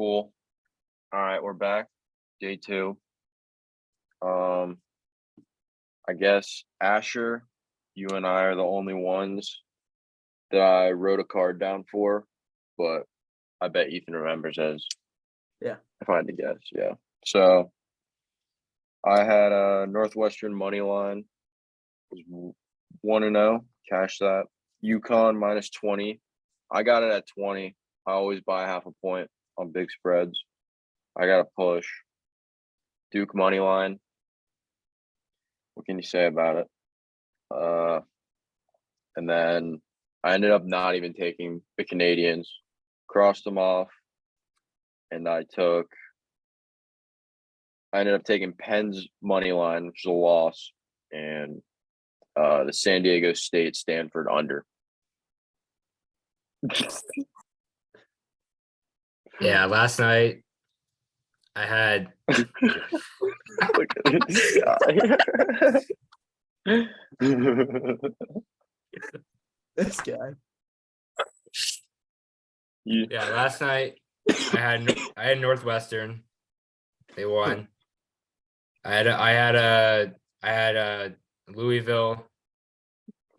Cool. All right, we're back. Day 2. I guess Asher, you and I are the only ones that I wrote a card down for, but I bet Ethan remembers as Yeah. if I had to guess, yeah. So I had a Northwestern money line, was 1-0, cash that. UConn -20. I got it at 20. I always buy half a point on big spreads. I got a push. Duke money line. What can you say about it? And then I ended up not even taking the Canadians, crossed them off, and I ended up taking Penn's money line, which is a loss, and the San Diego State Stanford under. Yeah, last night I had Look at this guy. This guy. yeah, last night I had Northwestern. They won. I had Louisville.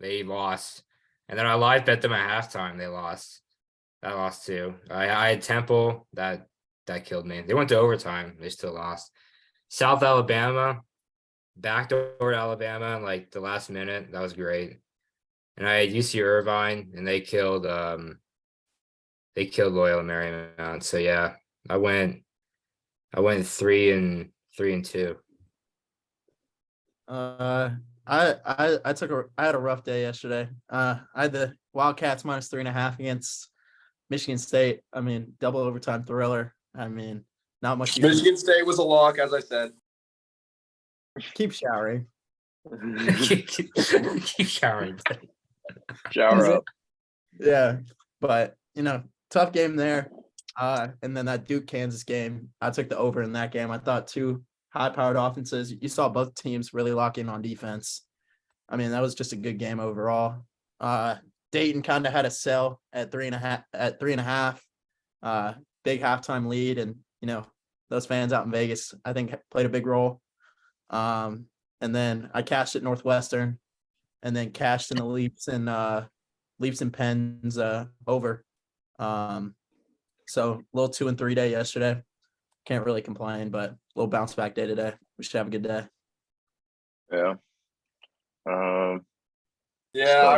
They lost. And then I live bet them at halftime. They lost. That lost too. I had Temple. That killed me. They went to overtime. They still lost. South Alabama, backdoor Alabama, like the last minute. That was great. And I had UC Irvine, and they killed Loyola Marymount. So yeah, I went 3-2. I had a rough day yesterday. I had the Wildcats -3.5 against Michigan State. I mean, double overtime thriller. I mean, not much. Michigan State was a lock, as I said. Keep showering. Keep showering. Shower up. Yeah, but tough game there. And then that Duke Kansas game, I took the over in that game. I thought two high-powered offenses. You saw both teams really lock in on defense. I mean, that was just a good game overall. Dayton kind of had a sell at 3.5. Big halftime lead, and those fans out in Vegas, I think, played a big role. And then I cashed at Northwestern, and then cashed in the Leafs and Pens over. So a little 2 and 3 day yesterday. Can't really complain, but a little bounce back day today. We should have a good day. Yeah. Yeah,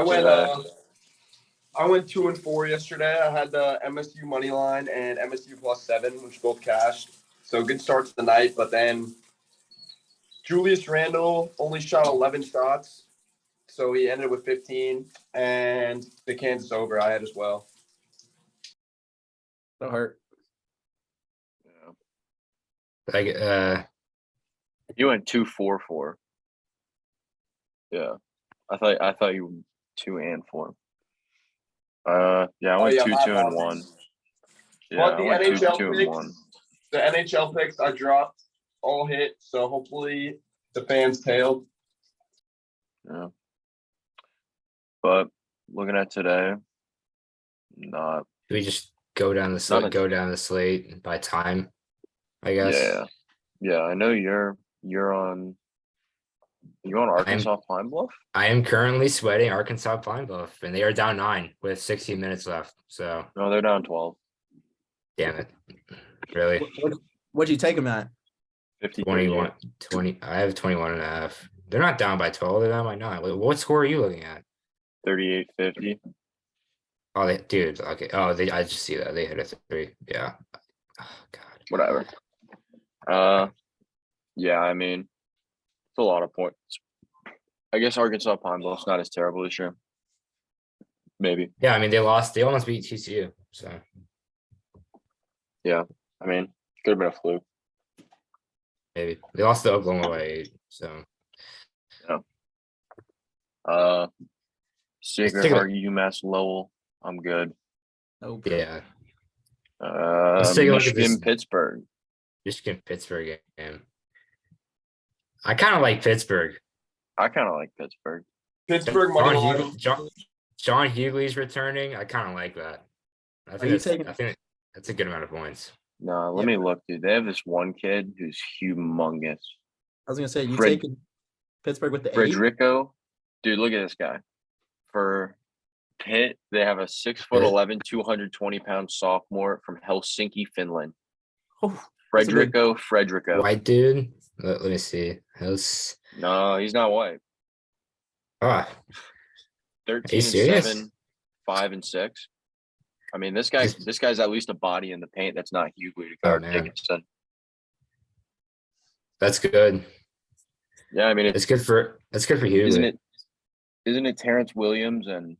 I went 2 and 4 yesterday. I had the MSU money line and MSU +7, which both cashed. So good start to the night, but then Julius Randle only shot 11 shots, so he ended with 15, and the Kansas over I had as well. That hurt. Like You went 2-4-4. Yeah. I thought you were 2 and 4. Yeah, I went 2-2-1. Yeah, But I the went NHL 2-2-1. The NHL picks I dropped all hit, so hopefully the fans tailed. Yeah. But looking at today, not. we just go down the slate by time, I guess. Yeah. I know you're on Arkansas Pine Bluff? I am currently sweating Arkansas Pine Bluff, and they are down 9 with 16 minutes left. So No, they're down 12. damn it. Really? What'd you take them at? 50 20. I have 21.5. They're not down by 12, they're down by 9. What score are you looking at? 38-50. Oh, dude, okay. Oh, I just see that. They hit a 3. Yeah. Oh, God. Whatever. Yeah, I mean, it's a lot of points. I guess Arkansas Pine Bluff's not as terrible this year. Maybe. Yeah, I mean, they almost beat TCU. So Yeah. I mean, could have been a fluke. maybe. They lost to Oklahoma by 8. So Sacred Heart, UMass Lowell. I'm good. Okay. yeah. Let's take a look at Michigan this Pittsburgh. Michigan-Pittsburgh game. I kind of like Pittsburgh. I kind of like Pittsburgh. Pittsburgh money line. John Hughley's returning. I kind of like that. I think that's a good amount of points. No, let Yeah, me look, dude. They have this one kid who's humongous. I was gonna say you Fred- taking Pittsburgh with the 8. Frederico, dude, look at this guy. For Pitt, they have a 6'11", 220-pound sophomore from Helsinki, Finland. Oh, that's a big- Frederico. White dude. Let me see. House. No, he's not white. Ah, 13 and serious? 7, 5 and 6. I mean, this Just- guy's at least a body in the paint. That's not Hughley to guard man. Dickinson. that's good. Yeah, I mean, It's good for Hughley. Isn't it Terrence Williams and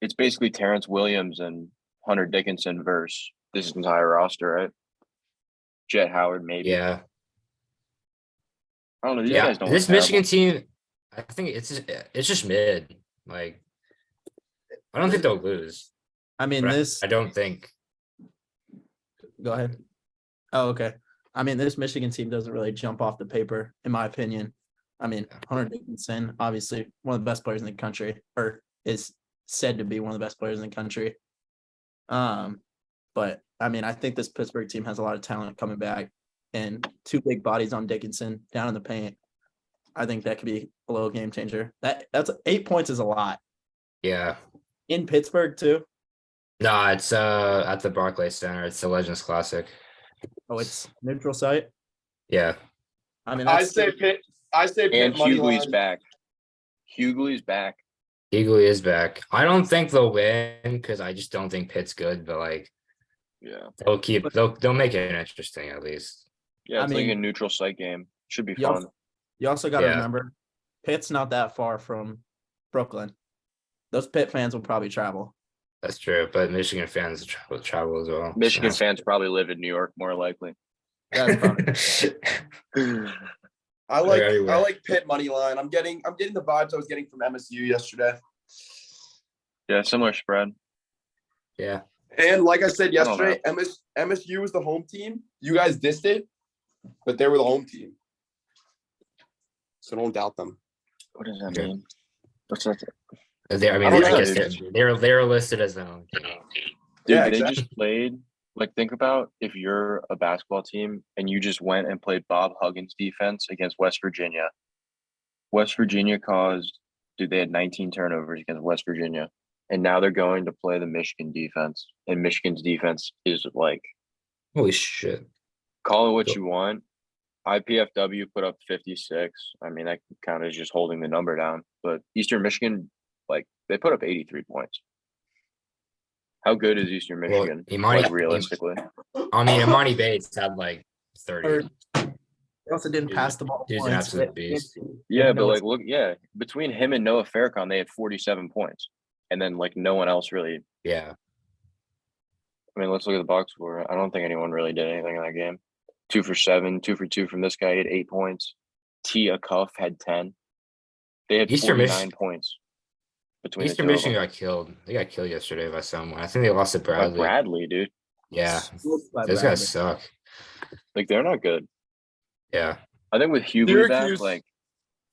it's basically Terrence Williams and Hunter Dickinson versus this entire roster, right? Jet Howard, maybe. Yeah. I don't know. These Yeah. guys don't. This look Michigan terrible. team, I think it's just mid. Like, I don't think they'll lose. I mean, but this. I don't think. Go ahead. Oh, okay. I mean, this Michigan team doesn't really jump off the paper, in my opinion. I mean, Hunter Dickinson, obviously one of the best players in the country, or is said to be one of the best players in the country. But I mean, I think this Pittsburgh team has a lot of talent coming back, and 2 big bodies on Dickinson down in the paint. I think that could be a little game changer. That's 8 points is a lot Yeah. in Pittsburgh too. No, it's at the Barclays Center. It's the Legends Classic. Oh, it's neutral site. Yeah. I mean, I that's say Pitt. I say Pitt And money Hughley's line. back. Hughley's back. Eagley is back. I don't think they'll win because I just don't think Pitt's good, but like Yeah. they'll make it interesting at least. Yeah, I it's like a mean, neutral site game. Should be you fun. also got to Yeah. remember, Pitt's not that far from Brooklyn. Those Pitt fans will probably travel. That's true. But Michigan fans travel as well. Michigan so. fans probably live in New York more likely. That's probably I They're everywhere. like Pitt money line. I'm getting the vibes I was getting from MSU yesterday. Yeah, similar spread. Yeah. And like I said I don't yesterday, MSU was the home team. You guys dissed it, but they were the home team. So don't doubt them. What does that Okay. mean? What's that? I I mean, don't I know, guess dude. they're listed as the home team. Dude, Yeah, they exactly. just played. Like, think about if you're a basketball team and you just went and played Bob Huggins defense against West Virginia. West Virginia they had 19 turnovers against West Virginia. And now they're going to play the Michigan defense. And Michigan's defense is like, Holy shit. call it what you want. IPFW put up 56. I mean, that kind of is just holding the number down. But Eastern Michigan, like, they put up 83 points. How good is Eastern Well, Michigan? Imani- like, realistically. I mean, Imani Bates had like 30. They also didn't pass the ball. He's an once. absolute beast. Yeah, but Noah- like, look, yeah, between him and Noah Farrakhan, they had 47 points, and then like no one else really. Yeah. I mean, let's look at the box score. I don't think anyone really did anything in that game. 2 for 7, 2 for 2 from this guy. He had 8 points. Tia Cuff had 10. They had Eastern 49 points between Eastern the two Michigan of them. got killed. They got killed yesterday by someone. I think they lost to By Bradley. Bradley, dude. Yeah. By Those Bradley. guys suck. Like, they're not good. Yeah. I think with Hughley back, Syracuse- like,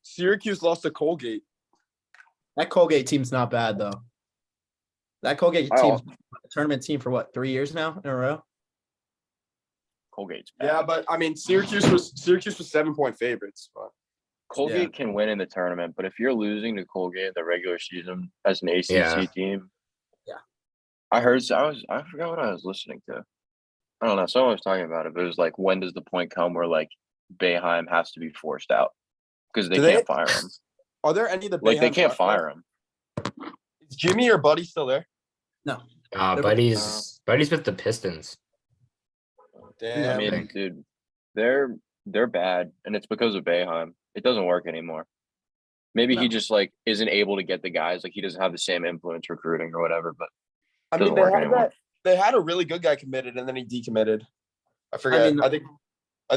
Syracuse lost to Colgate. That Colgate team's not bad though. That Colgate Oh. team's a tournament team for what, 3 years now in a row? Colgate's bad. Yeah, but I mean Syracuse was 7-point favorites. But Colgate can win in the tournament, but if you're losing to Colgate in the regular season as an ACC Yeah. team, Yeah. I forgot what I was listening to. I don't know. Someone was talking about it, but it was like, when does the point come where like Boeheim has to be forced out because they Do they- can't fire him? are there any of the Like, they Boeheim can't left? fire him. Is Jimmy or Buddy still there? They're- Buddy's with the Pistons. Damn. I mean, think. dude, they're bad, and it's because of Boeheim. It doesn't work anymore. Maybe he No. just like isn't able to get the guys. Like, he doesn't have the same influence recruiting or whatever. But I mean, doesn't work anymore. they had a really good guy committed and then he decommitted. I forget. mean- I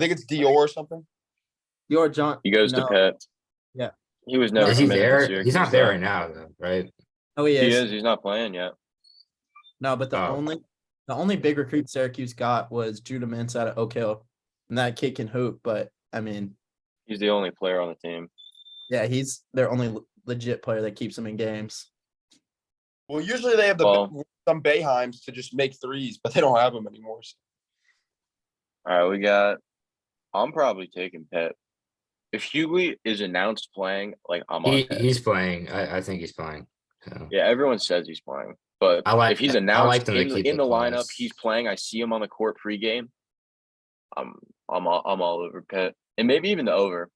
think it's Dior or something. Your John. he goes no. to Pitt. Yeah. He was never. Is he committed to there? He's Syracuse, not there though. right now, though, right? Oh, he He is. is. He's not playing yet. No, but the Oh. only big recruit Syracuse got was Judah Mintz out of Oak Hill, and that kid can hoop. But I mean, He's the only player on the team. yeah, he's their only legit player that keeps them in games. Well, usually they have Well- some Boeheims to just make threes, but they don't have them anymore. So. All right, we got. I'm probably taking Pitt. If Hughley is announced playing, like I'm on Pitt. He's playing. I think he's playing. So Yeah, everyone says he's playing, but if he's I announced like them to keep in it the lineup, close. he's playing. I see him on the court pregame. I'm all over Pitt, and maybe even the over.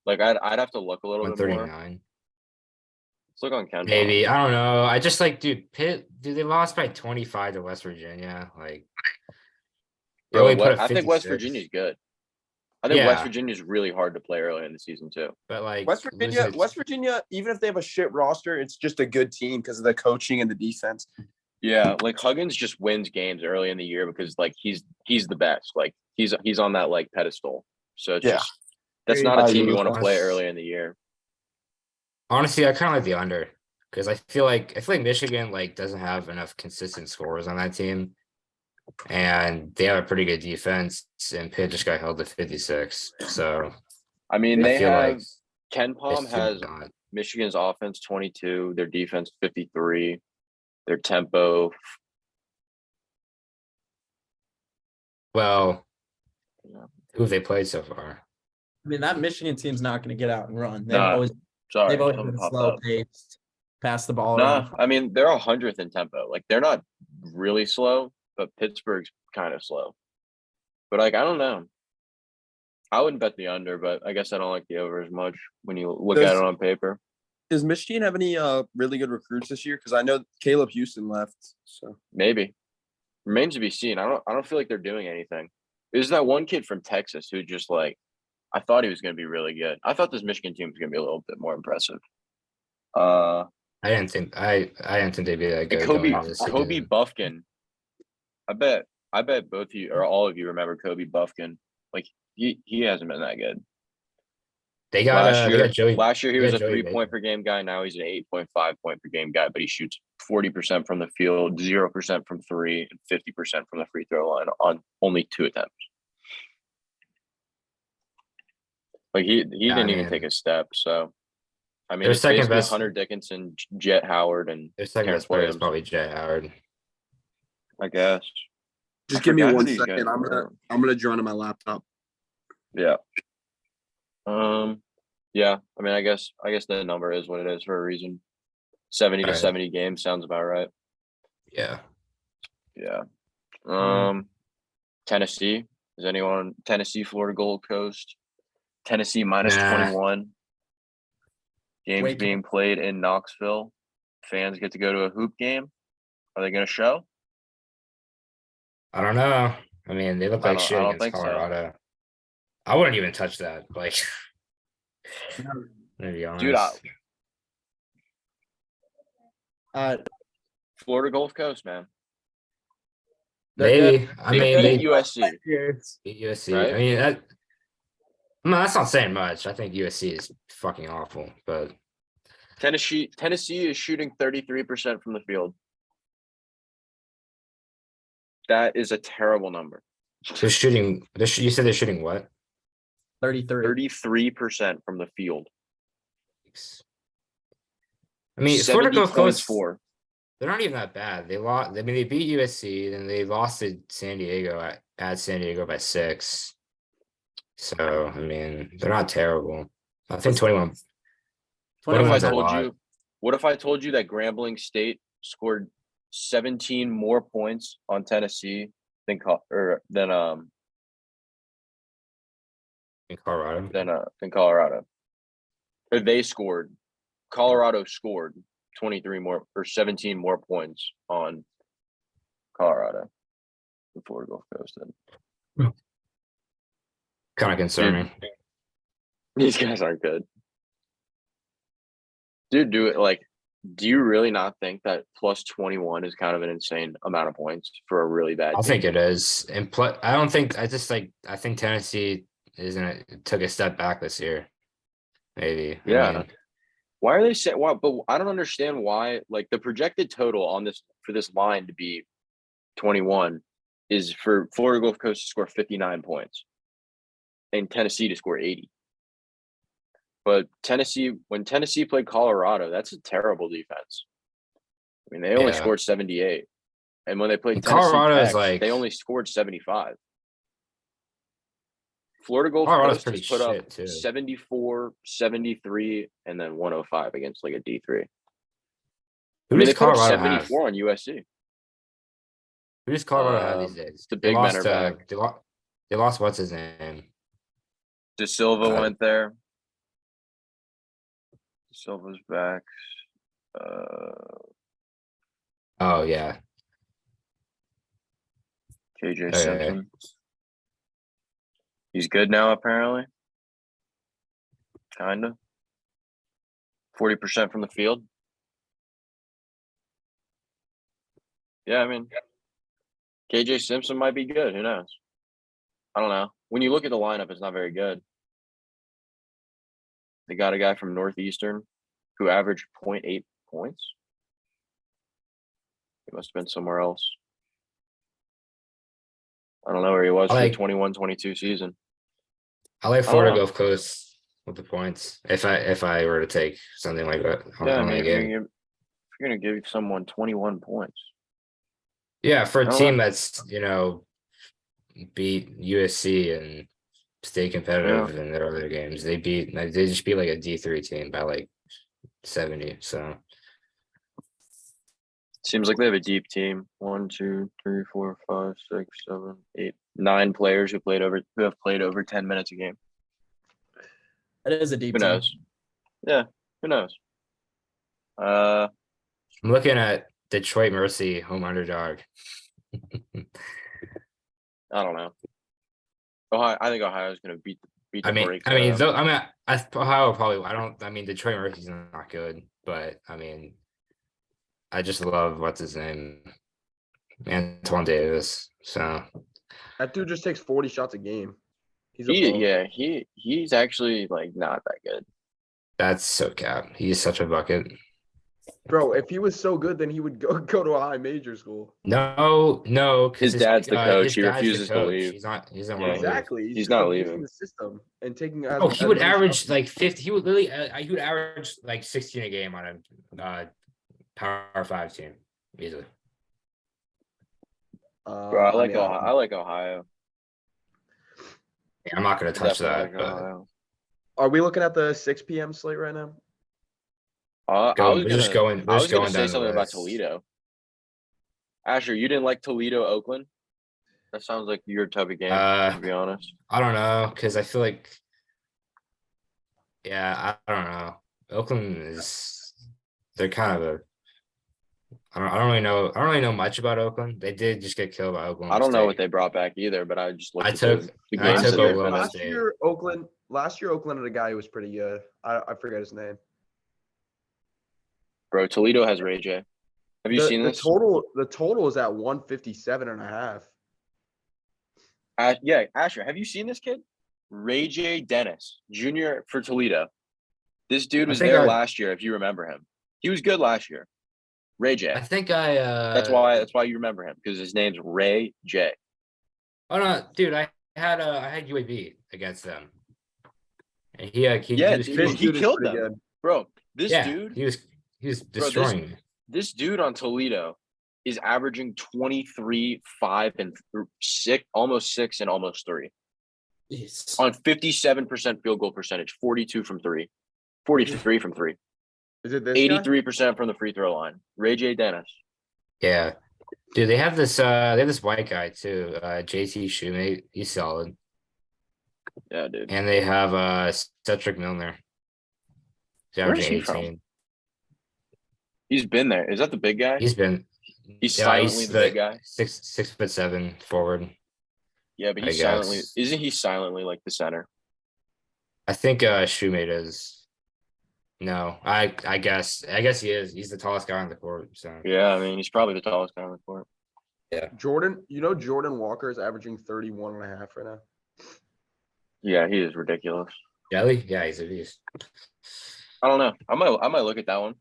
Like I'd have to look a little bit more. 139. Let's look on Ken. Maybe. I don't know. I just like, dude, Pitt, dude, they lost by 25 to West Virginia. Like, Yo, really put I think West 56. Virginia's good. I think West Yeah. Virginia's really hard to play early in the season too. But like West losing Virginia, to- even if they have a shit roster, it's just a good team because of the coaching and the defense. Yeah, like Huggins just wins games early in the year because like he's the best. Like he's on that like pedestal. So it's Yeah. just that's Agreed. not I a agree team you with want to that. play early in the year. honestly, I kind of like the under because I feel like Michigan like doesn't have enough consistent scores on that team, and they have a pretty good defense. And Pitt just got held to 56. So I mean, I they feel have like Ken Palm it's too has not. Michigan's offense 22, their defense 53, their tempo. Well, Yeah. who have they played so far? I mean, that Michigan team's not going to get out and run. They've Nah, always Sorry, they've always something been popped slow up. paced, pass the ball No, around. I mean they're 100th in tempo. Like they're not really slow, but Pittsburgh's kind of slow. But like I don't know. I wouldn't bet the under, but I guess I don't like the over as much when you look at it Does- on paper. Does Michigan have any really good recruits this year? Because I know Caleb Houston left. So Maybe remains to be seen. I don't feel like they're doing anything. There's that one kid from Texas who just like I thought he was going to be really good. I thought this Michigan team was going to be a little bit more impressive. I didn't think they'd be that good. Kobe going into this season. Buffkin. I bet both of you or all of you remember Kobe Buffkin. Like he hasn't been that good. They got Joey. Last year he they was got a Joey 3-point per game guy. Now he's an 8.5 point per game guy, but he shoots 40% from the field, 0% from three, and 50% from the free throw line on only 2 attempts. Like he Yeah, didn't even take a step. So I mean, Their it's second basically best- Hunter Dickinson, Jet Howard, and Their second Terrence best player is Williams. probably Jet Howard. I guess. just I give me forgot who one these second. guys were. I'm gonna join on my laptop. Yeah. Yeah. I mean, I guess the number is what it is for a reason. 70 to Right. 70 games sounds about right. Yeah. Yeah. Tennessee. Is anyone Tennessee, Florida, Gold Coast? Tennessee minus Nah. 21. Games Wake being played in Knoxville. Fans get to go to a hoop game. Are they going to show? I don't know. I mean, they look I like don't- shit I don't against think so. Colorado. I wouldn't even touch that. Like, to be honest. Dude, Uh, Florida Gulf Coast, man. they're good. Maybe. I They mean, beat they USC. beat USC. right? I mean, that's not saying much. I think USC is fucking awful, but Tennessee is shooting 33% from the field. That is a terrible number. they're shooting. You said they're shooting what? 33. 33% from the field. I mean, Florida 70 Gulf points Coast. for. They're not even that bad. They lost. I mean, they beat USC, then they lost to San Diego at San Diego by 6. So I mean, they're not terrible. I think 21. What if I 21's a told lot. you? What if I told you that Grambling State scored 17 more points on Tennessee than In Colorado. Colorado? Or they scored. Colorado scored 23 more or 17 more points on Colorado than Florida Gulf Coast did. Kind of concerning. These guys aren't good. Dude, do you really not think that plus 21 is kind of an insane amount of points for a really bad I team? think it is, and I don't think I think Tennessee took a step back this year. Maybe. Yeah. I mean, Why are they saying why? But I don't understand why. Like the projected total on this for this line to be 21 is for Florida Gulf Coast to score 59 points and Tennessee to score 80. But when Tennessee played Colorado, that's a terrible defense. I mean, they only Yeah. scored 78, and when they played And Tennessee Colorado is Tech, like- they only scored 75. Florida Gulf Colorado's Coast pretty has put up shit, too. 74, 73, and then 105 against like a D3. I Who mean, they does put up Colorado have? 74 on USC. Who does Colorado have these days? The They big men lost. are back. They lost. What's his name? De Silva Uh, went there. De Silva's back. Oh yeah. KJ Okay. Simpson. He's good now, apparently. Kinda. 40% from the field. Yeah, I mean, KJ Simpson might be good. Who knows? I don't know. When you look at the lineup, it's not very good. They got a guy from Northeastern who averaged 0.8 points. He must have been somewhere else. I don't know where he was for the Like- 21-22 season. I like don't Florida know. Gulf Coast with the points. If I were to take something like that on, Yeah, I on mean, that if game. you're gonna give someone 21 points. Yeah, for I a don't team know. that's beat USC and stay competitive in their other games, they just beat like a D3 team by like 70. So Seems like they have a deep team. 1, 2, 3, 4, 5, 6, 7, 8, 9 players who have played over 10 minutes a game. It is a deep Who team. knows? Yeah, who knows? I'm looking at Detroit Mercy home underdog. I don't know. I think Ohio's gonna beat the I mean, brakes I out of mean, them. though, Ohio probably. I mean, Detroit Mercy's not good, but I mean, I just love what's his name, Antoine Davis. So That dude just takes 40 shots a game. He's a bum. He's actually like not that good. that's so cap. He's such a bucket. Bro, if he was so good, then he would go to a high major school. No, because His dad's the coach. his He dad's the refuses to coach. leave. He's not. He's not. Yeah, Exactly. He's he's just not abusing leaving. the system and taking Oh, as he would many average shots. like 50. He would literally. He would average like 16 a game on a Power 5 team easily. Bro, I like mean, Ohio. I like Ohio. Yeah, I'm not gonna I touch definitely that. like But Ohio. Are we looking at the 6 p.m. slate right now? I was we're just gonna going say down the something about list. Toledo. Asher, you didn't like Toledo, Oakland? That sounds like your type of game, to be honest. I don't know because I feel like, yeah, I don't know. Oakland is they're kind of a. I don't really know. I don't really know much about Oakland. They did just get killed by Oklahoma I don't know what State. they brought back either, but I just looked I at took- the I games took that they've Oklahoma finished. State. Last year Oakland had a guy who was pretty good. I forget his name. Bro, Toledo has Ray J. Have you seen The this? total is at 157.5. Yeah, Asher, have you seen this kid? Ray J. Dennis, Jr. for Toledo. This dude I was think there I- last year, if you remember him. He was good last year. Ray J. I think That's why you remember him, because his name's Ray J. Oh no, dude! I had UAB against them, and he Yeah, was dude, This he dude is killed pretty them. good. Bro, this yeah, dude, he was Bro, destroying me. this dude on Toledo is averaging 23, 5, and 6, almost 6 and almost 3 Jeez. on 57% field goal percentage, 42 from 3, 43 from 3, Is it this guy? 83% from the free throw line. Ray J. Dennis. Yeah, dude, they have this white guy too, JT Shoemate. He's solid, Yeah, dude. and they have Cedric Milner. He's Where's averaging he from? 18. He's been there. Is that the big guy? He's He's silently the big guy. 6'7" forward. Yeah, but I he's silently guess. isn't he silently like the center? I think Shoemate is. No, I guess he is. He's the tallest guy on the court. So Yeah, I mean he's probably the tallest guy on the court. Jordan Walker is averaging 31.5 right now. Yeah, he is ridiculous. Jelly, yeah, he's a beast. I don't know. I might look at that one.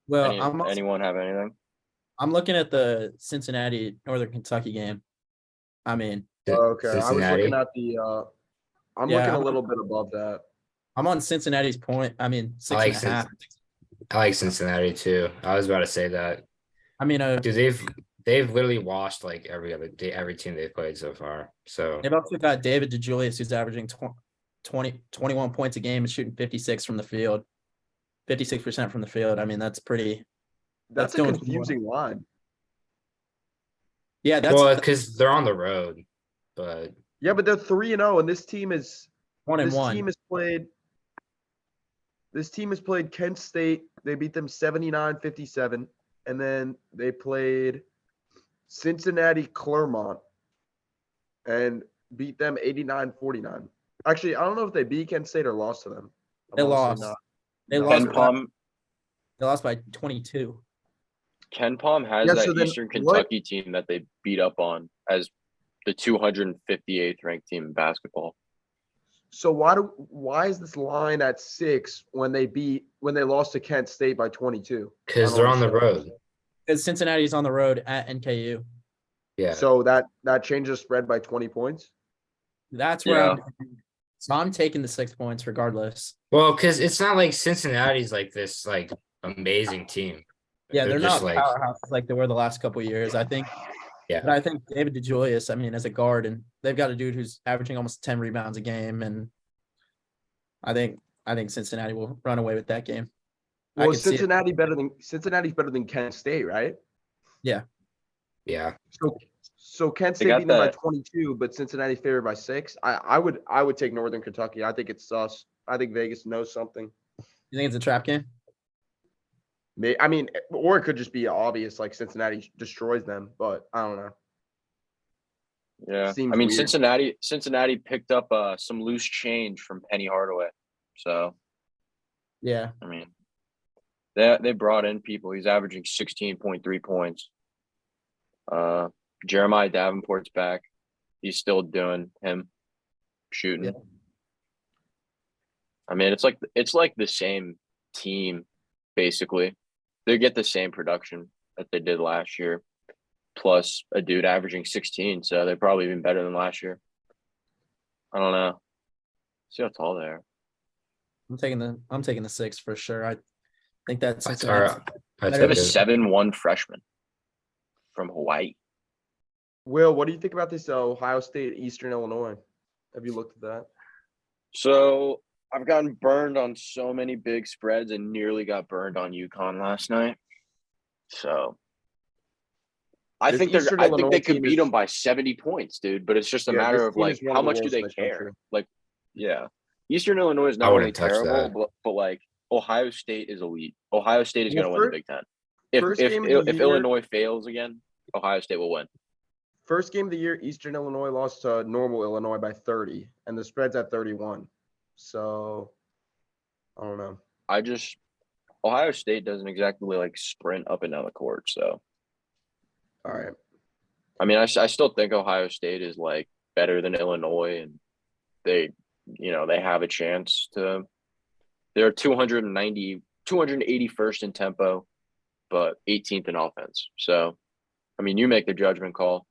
Well, Anyone have anything? I'm looking at the Cincinnati Northern Kentucky game. I mean, Okay, I was Cincinnati. looking at the. I'm Yeah, looking a I'm- little bit above that. I'm on Cincinnati's point. I mean, I 6 like and a half. I like Cincinnati too. I was about to say that. I mean, Dude, they've literally washed like every team they've played so far. So They've also got David DeJulius, who's averaging 21 points a game and shooting 56 from the field. 56% from the field. I mean, that's pretty. That's a doing some confusing line. Yeah, that's well, because they're on the road, but Yeah, but they're 3-0, and this team is 1-1. This team has played Kent State. They beat them 79-57, and then they played Cincinnati Clermont and beat them 89-49. Actually, I don't know if they beat Kent State or lost to them. They honestly lost. not- They not lost sure. by- Palm, They lost by 22. Ken Palm has Yeah, that so then Eastern what- Kentucky team that they beat up on as the 258th ranked team in basketball. So why is this line at 6 when they lost to Kent State by 22? because I they're don't on the understand. road. Because Cincinnati's on the road at NKU. Yeah. So that changes the spread by 20 points. That's where Yeah. So I'm taking the 6 points regardless. Well, because it's not like Cincinnati's like this like amazing team. Yeah, they're just not powerhouses like they were the last couple of years. I think. Yeah. But I think David DeJulius, I mean, as a guard, and they've got a dude who's averaging almost 10 rebounds a game, and I think Cincinnati will run away with that game. I Well, could see it. Cincinnati's better than Kent State, right? Yeah. So Kent They State got beat them by that- 22, but Cincinnati favored by 6. I would take Northern Kentucky. I think it's sus. I think Vegas knows something. You think it's a trap game? I mean, or it could just be obvious, like Cincinnati destroys them. But I don't know. Yeah, Seems I mean weird. Cincinnati picked up some loose change from Penny Hardaway, so Yeah. I mean they brought in people. He's averaging 16.3 points. Jeremiah Davenport's back. He's still doing him shooting. Yeah. I mean, it's like the same team basically. They get the same production that they did last year, plus a dude averaging 16. So they're probably even better than last year. I don't know. See how tall they are. I'm taking the 6 for sure. I think that's That's Cincinnati. all right. They They have a That's 7-1 freshman from Hawaii. Will, what do you think about this Ohio State Eastern Illinois? Have you looked at that? So I've gotten burned on so many big spreads and nearly got burned on UConn last night. So I This think Eastern I think Illinois they could team beat is- them by 70 points, dude. But it's just a Yeah, matter this of team like is one how of the much do worst they in the care? country. Like, yeah, Eastern Illinois is not I only wouldn't touch terrible, that. but like Ohio State is elite. Ohio State is Well, going to win the Big Ten. If first if game of the if year- Illinois fails again, Ohio State will win. First game of the year, Eastern Illinois lost to normal Illinois by 30, and the spread's at 31. So I don't know. Ohio State doesn't exactly like sprint up and down the court. So All right. I mean, I still think Ohio State is like better than Illinois, and they have a chance to. They're 281st in tempo, but 18th in offense. So, I mean, you make the judgment call.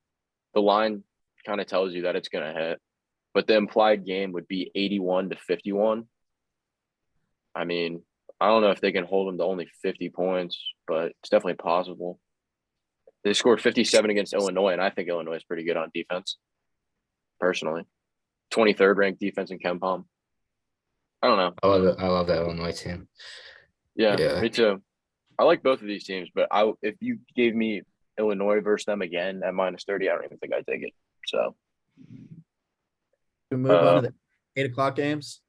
The line kind of tells you that it's going to hit, but the implied game would be 81-51. I mean, I don't know if they can hold them to only 50 points, but it's definitely possible. They scored 57 against Illinois, and I think Illinois is pretty good on defense, personally. 23rd ranked defense in KenPom. I don't know. I love it. I love that Illinois team. Yeah, Yeah. me too. I like both of these teams, but if you gave me Illinois versus them again at -30, I don't even think I'd take it. So We move on to the 8 o'clock games.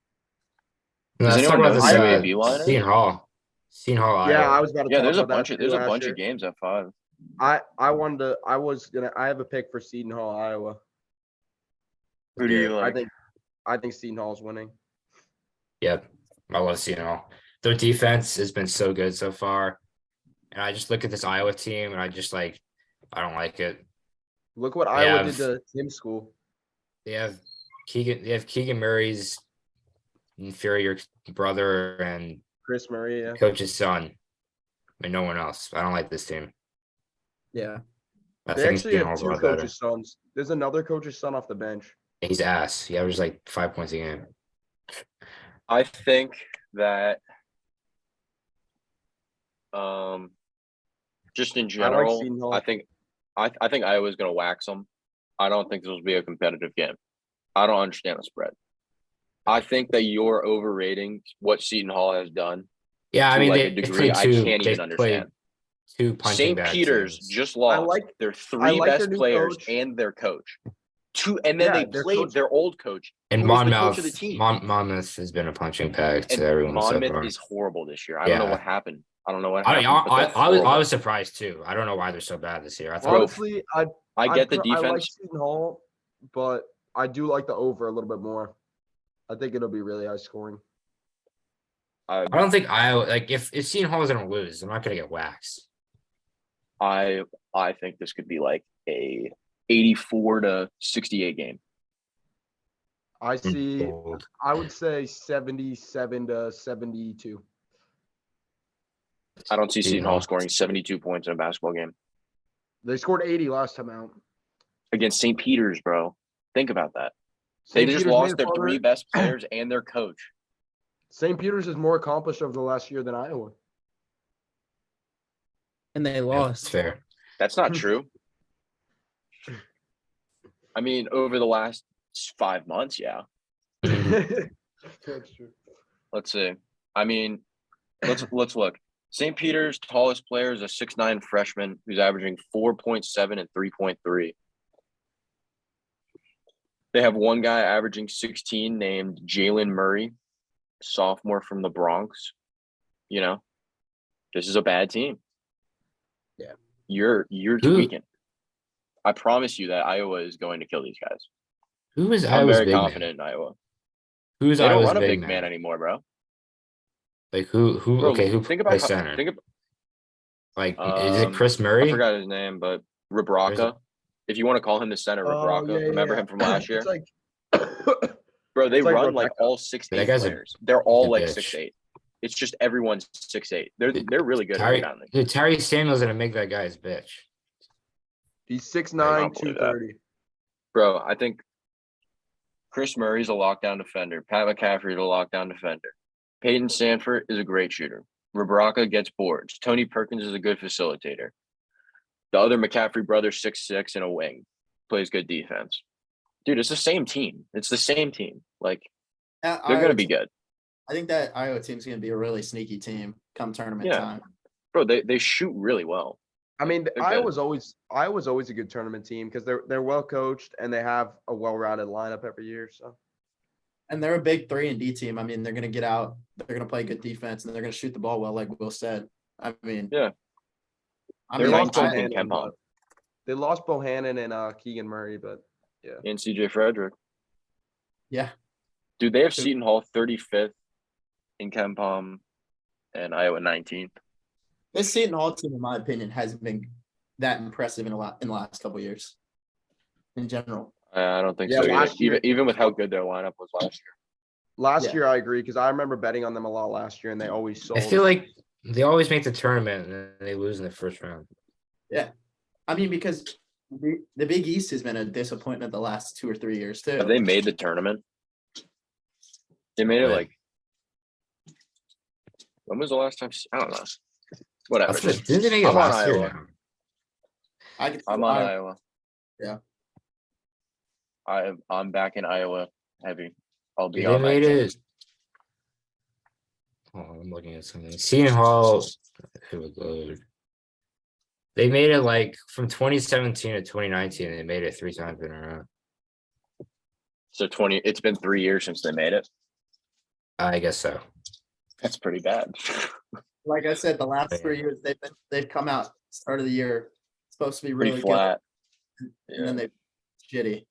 No, Does let's talk anyone about know this. who the UAB line is? Seton Hall. Seton Hall. Yeah, Iowa. I was about to yeah, talk there's a about bunch that of there's too, a bunch Asher. of games at 5. I have a pick for Seton Hall, Iowa. Who do you like? I think Seton Hall's winning. Yep. I love Seton Hall. Their defense has been so good so far. And I just look at this Iowa team and I don't like it. Look what They Iowa have- did to Tim's school. They have Keegan Murray's inferior brother and Chris Murray, yeah. coach's son. And no one else. I don't like this team. Yeah. I They think actually Seton have Hall's a 2 lot better. coaches' sons. There's another coach's son off the bench. He's ass. He averages like 5 points a game. I think that just in I like general, Seton Hall. I think I think Iowa's going to wax them. I don't think this will be a competitive game. I don't understand the spread. I think that you're overrating what Seton Hall has done Yeah, I to mean like they a degree played I two. can't They even played understand. two punching St. bag Peter's teams. just lost like- their I three like their best new players coach. and their coach. And then Yeah, they their played coach- their old coach, And who was the coach of the Monmouth, team. Monmouth has been a punching bag to And everyone so Monmouth far. is horrible this year. I don't know Yeah. what happened. I don't know what I, happened. but I, they're I was I horrible. was surprised too. I don't know why they're so bad this year. I thought Honestly, I get the I like defense. Seton Hall, but I do like the over a little bit more. I think it'll be really high scoring. I don't think Iowa like if Seton Hall is gonna lose, they're not gonna get waxed. I think this could be like a 84 to 68 game. I see. Bold. I would say 77 to 72. I don't see Seton Hall Hall. scoring 72 points in a basketball game They scored 80 last time out. against St. Peter's, bro. Think about that. They St. just Peter's made lost it their farther. three best players and their coach. St. Peter's is more accomplished over the last year than Iowa. And they Yeah, lost. that's fair. That's not true. I mean, over the last 5 months, yeah. That's true. Let's see. I mean, let's look. St. Peter's tallest player is a 6'9" freshman who's averaging 4.7 and 3.3. They have one guy averaging 16 named Jalen Murray, sophomore from the Bronx. You know, this is a bad team. Yeah. You're Who- tweaking. I promise you that Iowa is going to kill these guys. Who is I'm Iowa's very big confident man? in Iowa. Who's They don't Iowa's run a big big man anymore, bro. Like who Bro, okay, who think about plays how, center? think Like is it Chris I Murray? forgot his name, but Rebraka. If you want to call him the center, Oh, Rebraka. yeah, Remember yeah. him from last year? It's like Bro, they it's like run like Rebecca. all 6'8" That guy's a- players. They're all a like bitch. 6'8". It's just everyone's 6'8". They're really good at Terry, rebounding. dude, Terry Samuel's gonna make that guy his bitch. he's I 6'9", don't believe that. 230. Bro, I think Chris Murray's a lockdown defender. Pat McCaffrey's a lockdown defender. Peyton Sanford is a great shooter. Rebraka gets boards. Tony Perkins is a good facilitator. The other McCaffrey brother, 6'6" and a wing, plays good defense. Dude, it's the same team. It's the same team. Like, they're going to be good. I think that Iowa team's going to be a really sneaky team come tournament Yeah. time. Bro, they shoot really well. I mean, They're good. Iowa's always a good tournament team because they're well coached and they have a well-rounded lineup every year. So And they're a big 3-and-D team. I mean, they're going to get out. They're going to play good defense, and they're going to shoot the ball well, like Will said. I mean, Yeah. I They're mean, 19th in Bohannon, Ken Palm but- They lost Bohannon and Keegan Murray, but and CJ Frederick. yeah. Dude, they have Who- Seton Hall 35th in Ken Palm and Iowa 19th. This Seton Hall team, in my opinion, hasn't been that impressive in the last couple of years. In general, I don't think Yeah, so either. last year- Even with how good their lineup was last year. last Yeah. year I agree because I remember betting on them a lot last year and they always sold. I feel like they always make the tournament and then they lose in the first round. I mean, because the Big East has been a disappointment the last 2 or 3 years too. Have they made the tournament? They made it When? like, when was the last time? I don't know. Whatever. I thought- Didn't they make it I'm on last year? Iowa. now? I'm on Iowa. Yeah. I'm back in Iowa heavy. I'll be They on my made team. it. Oh, I'm looking at something. Seton Hall. Who would load? They made it like from 2017 to 2019. They made it 3 times in a row. So it's been 3 years since they made it. I guess so. That's pretty bad. Like I said, the last Yeah. 3 years they've come out start of the year supposed to be Pretty really flat. good, Yeah. and then they shitty.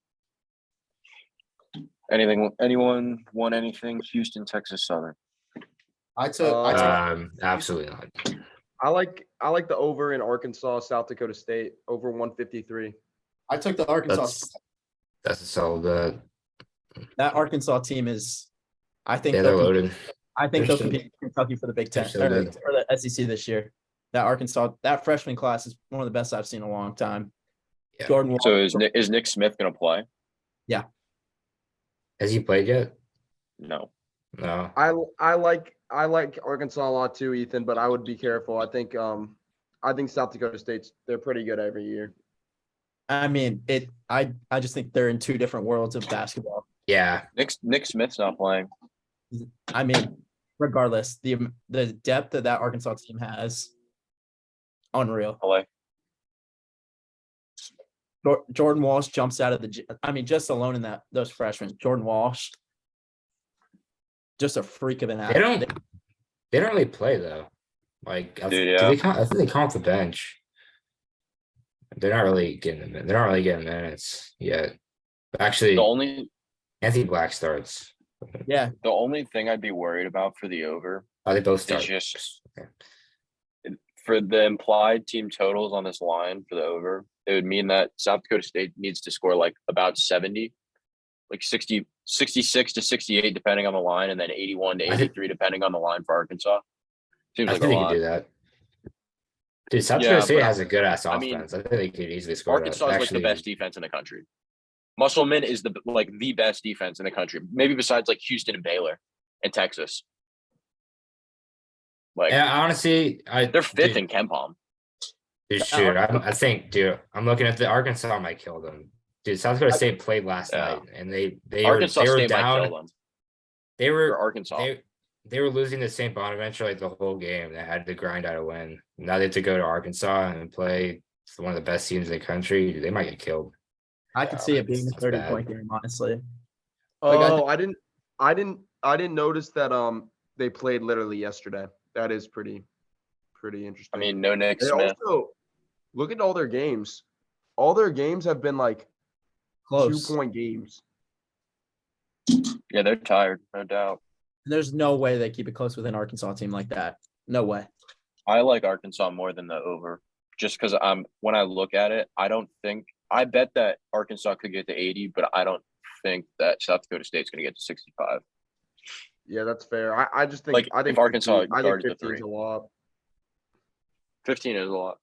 Anyone won anything? Houston, Texas Southern. I took Absolutely not. I like the over in Arkansas, South Dakota State over 153. I took the Arkansas. That's a solid bet. That Arkansas team is, I think Yeah, they're they'll compete- loaded. I think They're they'll compete with Kentucky for the Big Ten so or good. for the SEC this year. That Arkansas, that freshman class is one of the best I've seen in a long time. Yeah. Jordan So Walker, is Nick Smith gonna play? Has he played yet? No. No. I like Arkansas a lot too, Ethan, but I would be careful. I think South Dakota State's they're pretty good every year. I mean, I just think they're in two different worlds of basketball. Yeah, Nick Smith's not playing. I mean, regardless, the depth that Arkansas team has, unreal. LA. Jordan Walsh jumps out of the. I mean, just alone in those freshmen, Jordan Walsh, just a freak of an they don't. athlete. They don't really play though. Like, Dude, do yeah. they come? I think they come off the bench. They're not really getting them. They're not really getting minutes yet. But actually, The only Anthony Black starts. Yeah, the only thing I'd be worried about for the over Oh, they both start. just- Okay. for the implied team totals on this line for the over, it would mean that South Dakota State needs to score like about 70, like 60, 66 to 68, depending on the line, and then 81 to I think- 83, depending on the line for Arkansas. Seems I like think a they could lot. do that. Dude, South Yeah, Dakota State but has a good ass I mean, offense. I think they could easily score. Arkansas is that. like the best defense in the country. Musselman is the best defense in the country, maybe besides like Houston and Baylor and Texas. Like Yeah, honestly, they're fifth dude, in KenPom. dude, shoot, I think, dude, I'm looking at the Arkansas might kill them. Dude, South Dakota State played last Yeah. night, and they Arkansas were State might down. kill them. They Or were Arkansas. they were losing to St. Bonaventure like the whole game. They had to grind out a win. Now they have to go to Arkansas and play one of the best teams in the country. Dude, they might get killed. I could see it being a That's 30-point bad. game, honestly. Oh, I didn't notice that they played literally yesterday. That is pretty interesting. I mean, no Nick they Smith. also look at all their games. All their games have been like Close. 2-point games. Yeah, they're tired, no doubt. There's no way they keep it close with an Arkansas team like that. No way. I like Arkansas more than the over, just because when I look at it, I bet that Arkansas could get to 80, but I don't think that South Dakota State's going to get to 65. Yeah, that's fair. I just think Like, I think if Arkansas 15 I think guards the 15 is three. a lot. 15 is a lot.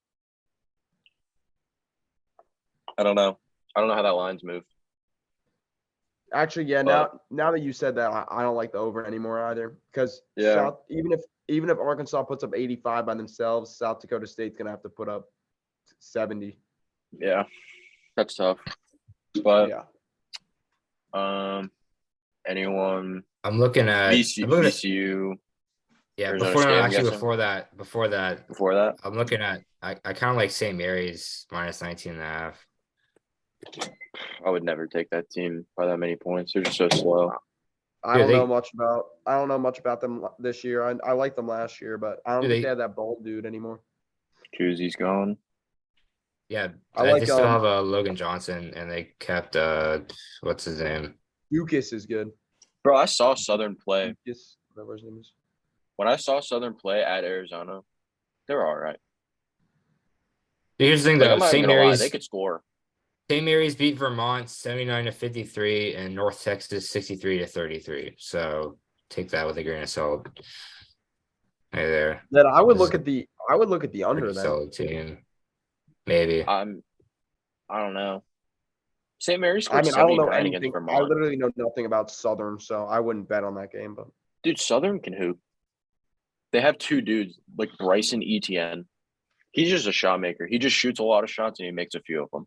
I don't know how that line's moved. Actually, yeah. But- Now that you said that, I don't like the over anymore either. Because Yeah. even if Arkansas puts up 85 by themselves, South Dakota State's gonna have to put up 70. Yeah, that's tough. But Yeah. anyone I'm looking at VCU yeah, Arizona before State, I'm actually guessing. before that, before that? I'm looking at I kind of like St. Mary's minus 19.5. I would never take that team by that many points. They're just so slow. I Dude, don't know much about them this year. I liked them last year, but I don't Dude, think they- they have that bald dude anymore. Koozy's gone. Yeah, I they like, still have Logan Johnson, and they kept what's his name? Lucas is good. Bro, I saw Southern play. Lucas, whatever his name is. When I saw Southern play at Arizona, they were all right. Here's the thing Like, though, I'm not even St. gonna lie, Mary's they could score. St. Mary's beat Vermont 79-53 and North Texas 63-33. So take that with a grain of salt. Hey there. Then I would This look is at the under Pretty then. solid team. Maybe. I don't know. St. Mary's I scored mean, I don't know 79 against anything. I Vermont. literally know nothing about Southern, so I wouldn't bet on that game. But Dude, Southern can hoop. They have two dudes like Bryson Etienne. He's just a shot maker. He just shoots a lot of shots and he makes a few of them.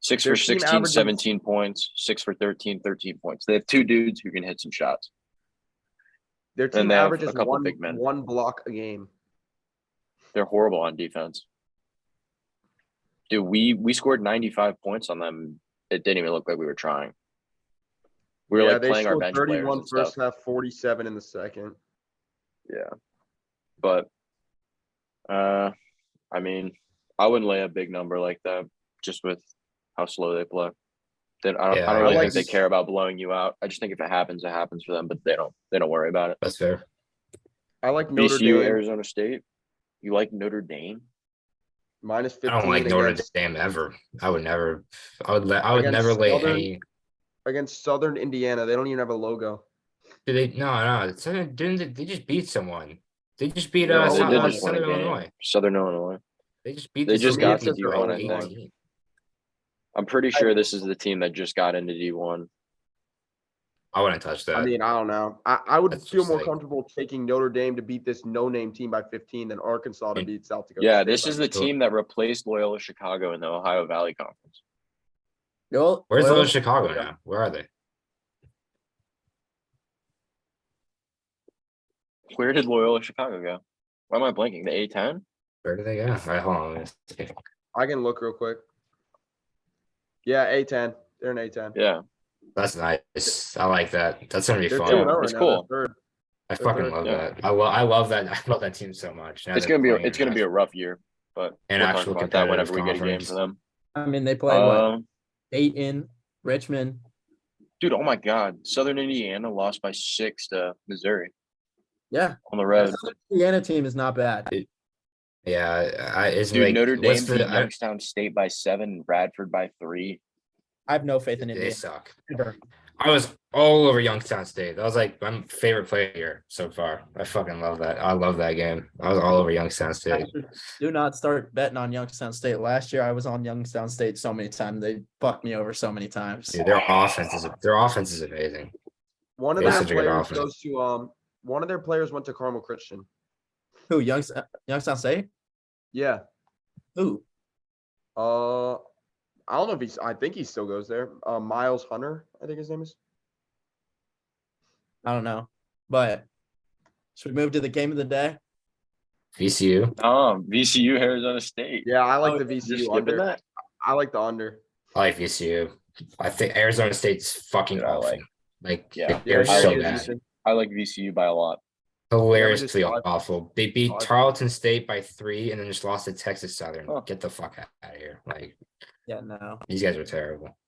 6 Their for team 16, averages- 17 points, 6 for 13, 13 points. They have two dudes who can hit some shots. their team they have averages a couple big men. one block a game. They're horrible on defense. Dude, we scored 95 points on them. It didn't even look like we were trying. We were Yeah, like they playing our scored bench 31 players and first stuff. half, 47 in the second. Yeah. But I mean, I wouldn't lay a big number like that just with how slow they play. Then I Yeah, don't I really like think they this- care about blowing you out. I just think if it happens for them, but they don't worry about it. That's fair. I like Notre VCU, Dame Arizona State. You like Notre Dame? minus 15 I don't like Notre against, Dame ever. I would never lay Southern. any against Southern Indiana. They don't even have a logo. do they no. Didn't they just beat someone? They just beat No, They did Southern- just win a Southern game. Illinois. Southern Illinois. They just beat They the just For me, got it to says they're D1, I 0-1. think. I'm pretty sure this is the team that just got into D1. I wouldn't touch that. I mean, I don't know. I would That's feel just more like- comfortable taking Notre Dame to beat this no-name team by 15 than Arkansas to And- beat South Dakota. Yeah, State this by is the 15. team that replaced Loyola Chicago in the Ohio Valley Conference. Where's Loyola Loyola Chicago now? Where are they? Where did Loyola Chicago go? Why am I blanking? The A10? Where do they go? All right, hold on. Let me see. I can look real quick. Yeah, A10. They're an A10. Yeah, That's nice. I like that. That's gonna be They're fun. 2-0 Yeah, right it's now. cool. They're third. I They're fucking third. love Yeah. that. I love that. I love that team so much. Now it's they're gonna be playing it's in gonna be a rough year, but an we'll talk actual about that whenever competitive we get a game conference. for them. I mean, they play what? Um, Dayton, Richmond. dude, oh my God, Southern Indiana lost by 6 to Missouri Yeah, on the road. that Indiana team is not bad. Yeah, I isn't Dude, like Notre what's Dame beat the Youngstown State by 7, Radford by 3. I have no faith in they Indiana. suck. Ever. I was all over Youngstown State. That was like my favorite player so far. I fucking love that. I love that game. I was all over Youngstown State. Do not start betting on Youngstown State. Last year, I was on Youngstown State so many times. They fucked me over so many times. Dude, their offense is amazing. One of They have their such a good players offense. goes to one of their players went to Carmel Christian. Who? Youngstown State? Yeah. Who? I don't know if I think he still goes there. Miles Hunter, I think his name is. I don't know. But should we move to the game of the day? VCU. VCU Arizona State. Yeah, I like Oh, the Just VCU skipping under. that. I like the under. I like VCU. I think Arizona State's fucking Dude, I awful. like- Like Yeah. they're I so like bad. VCU. I like VCU by a lot. Hilariously Yeah, but just awful. They beat 5. Tarleton State by 3 and then just lost to Texas Southern. Huh. Get the fuck out of here. Like Yeah, no. these guys are terrible.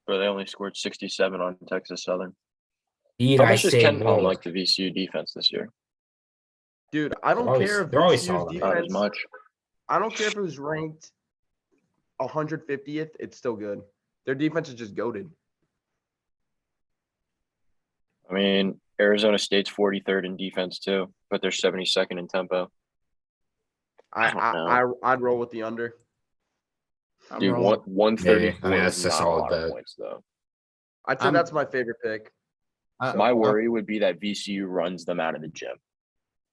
But they only scored 67 on Texas Southern. Need How I much does say Ken Palm more? like the VCU defense this year? Dude, I don't always- care if they're always VCU's solid, man. Not as defense. much. I don't care if it was ranked 150th. It's still good. Their defense is just goaded. I mean, Arizona State's 43rd in defense too, but they're 72nd in tempo. I don't I'd roll with the under. I'm Dude, rolling. 134 Maybe. I mean, is that's a not a solid lot of bet. points though. I'd say I'm- that's my favorite pick. I- My I- worry would be that VCU runs them out of the gym.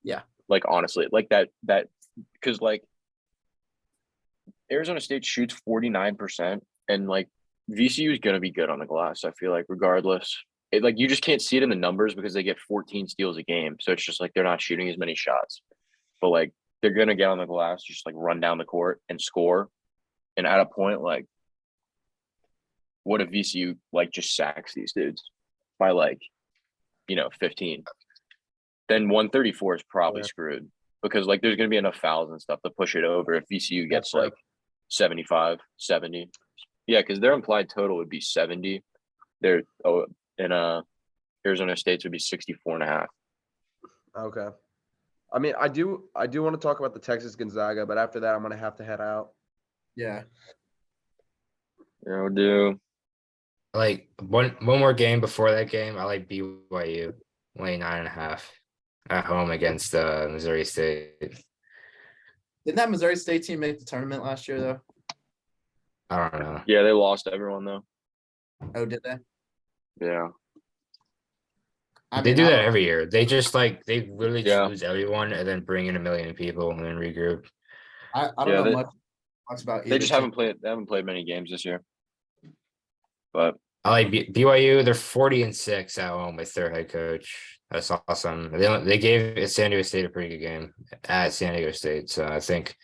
Yeah. Like honestly, like that because like Arizona State shoots 49% and like VCU is gonna be good on the glass, I feel like, regardless. Like you just can't see it in the numbers because they get 14 steals a game. So it's just like they're not shooting as many shots. But like they're gonna get on the glass, just like run down the court and score. And at a point, like what if VCU like just sacks these dudes by like 15? Then 134 is probably Yeah. screwed because like there's gonna be enough fouls and stuff to push it over if VCU gets true. like 75, 70. Yeah, because their implied total would be 70. Their Arizona State's would be 64.5. Okay. I mean, I do want to talk about the Texas Gonzaga, but after that, I'm gonna have to head out. Yeah. Like one more game before that game. I like BYU only 9.5 at home against Missouri State. Didn't that Missouri State team make the tournament last year though? I don't know. Yeah, they lost everyone though. Oh, did they? Yeah. They do that every year. They just like they literally Yeah. choose everyone and then bring in 1 million people and then regroup. I don't Yeah, know they- much about They either just team. haven't played many games this year. But I like BYU. They're 40-6 at home with their head coach. That's awesome. They gave San Diego State a pretty good game at San Diego State, so I think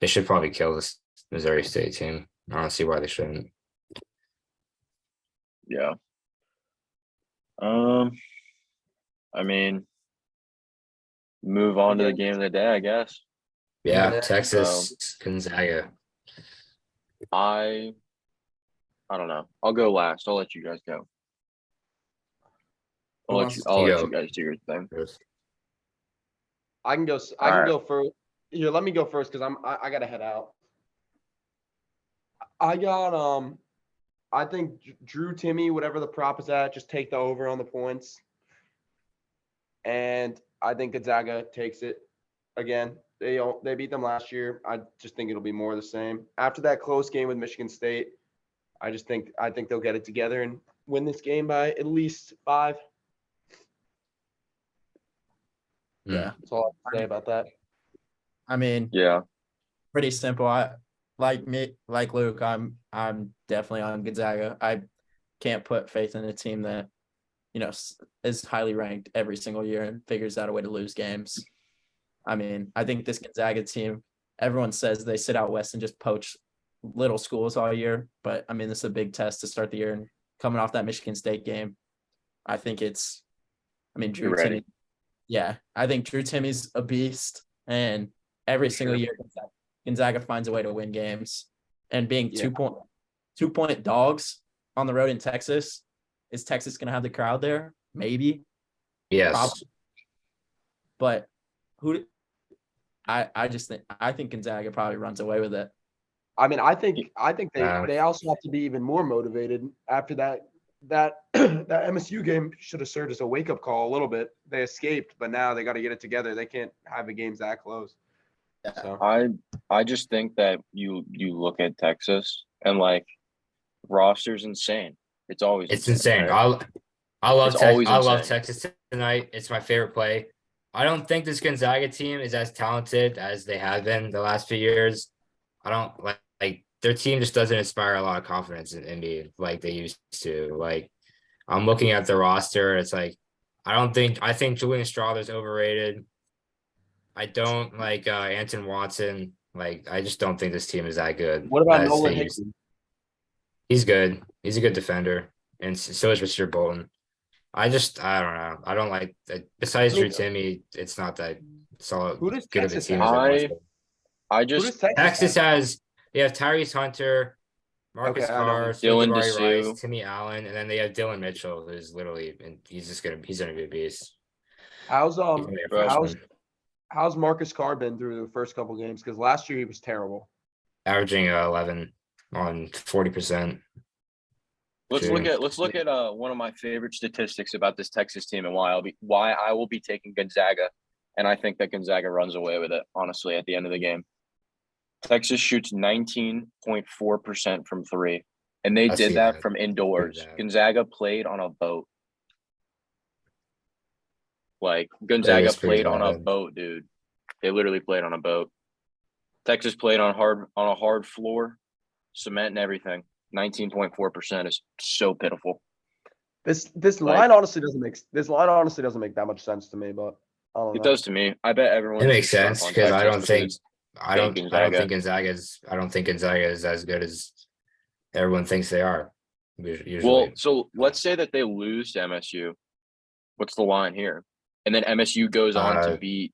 they should probably kill this Missouri State team. I don't see why they shouldn't. yeah. I mean, move on to the game of the day, I guess. Yeah, Yeah. Texas, Gonzaga. I don't know. I'll go last. I'll let you guys go. Who wants to I'll let go? you guys do your thing. I can go. I can go first. Here, let me go first because I gotta head out. I got I think Drew Timmy, whatever the prop is at, just take the over on the points. And I think Gonzaga takes it again. They beat them last year. I just think it'll be more of the same. After that close game with Michigan State, I think they'll get it together and win this game by at least 5. Yeah. That's all I have to say about that. I mean, Yeah. pretty simple. like me, like Luke, I'm definitely on Gonzaga. I can't put faith in a team that, is highly ranked every single year and figures out a way to lose games. I mean, I think this Gonzaga team, everyone says they sit out west and just poach little schools all year, but I mean, this is a big test to start the year, and coming off that Michigan State game, I think Drew You're ready. Timme, yeah, I think Drew Timme's a beast, and every For single sure. year Gonzaga finds a way to win games, and being Yeah. 2-point dogs on the road in Texas, is Texas going to have the crowd there? Maybe, Yes. probably. But I think Gonzaga probably runs away with it. I mean, I think Yeah. they also have to be even more motivated after that that MSU game should have served as a wake up call a little bit. They escaped, but now they got to get it together. They can't have the games that close. So I just think that you look at Texas and like roster's insane. It's always It's insane. right? I love It's Texas. always I love insane. Texas tonight. It's my favorite play. I don't think this Gonzaga team is as talented as they have been the last few years. I don't like their team just doesn't inspire a lot of confidence in me like they used to. Like I'm looking at the roster, it's like I think Julian Strawther's overrated. I don't like Anton Watson. Like I just don't think this team is that good. what about as Nolan they used- Hickman? He's good. He's a good defender, and so is Richard Bolton. I don't know. I don't like. Besides I mean, Drew Timmy, it's not that solid. Who does Good of a Texas team have? as everyone I said. I Who does just Texas Texas has Tyrese Hunter, Marcus Okay, I know Carr, him. Dylan Jabari Rice, Dessou. Timmy Allen, and then they have Dylan Mitchell, who's literally and he's gonna be a beast. How's He's only a Bro, how's freshman, how's Marcus Carr been through the first couple games? Because last year he was terrible. averaging 11 on 40%. let's look at one of my favorite statistics about this Texas team and why I will be taking Gonzaga, and I think that Gonzaga runs away with it. Honestly, at the end of the game, Texas shoots 19.4% from three, and they I did see that that. from indoors. that. Gonzaga played on a boat. Like That Gonzaga is pretty played on a bad. boat, dude. They literally played on a boat. Texas played on a hard floor, cement and everything. 19.4% is so pitiful. This Like- line honestly doesn't make that much sense to me, but I don't It know. does to me. I bet everyone. It makes sense because I don't think Gonzaga. Gonzaga is as good as everyone thinks they are. Usually, Well, so let's say that they lose to MSU. What's the line here? And then MSU goes on to beat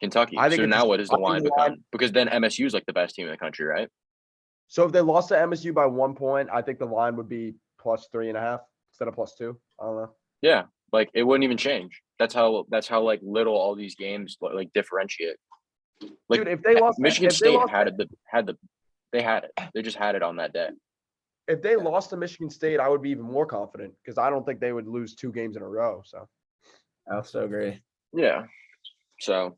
Kentucky. I think So it's now just- what does the I think line the line- become? Because then MSU is like the best team in the country, right? So if they lost to MSU by 1 point, I think the line would be plus 3.5 instead of plus 2. I don't know. Yeah, like it wouldn't even change. That's how like little all these games like differentiate. Like Dude, if they lost, Michigan if they State lost, they had it. They just had it on that day. if they lost to Michigan State, I would be even more confident because I don't think they would lose 2 games in a row. So I also agree. Yeah. So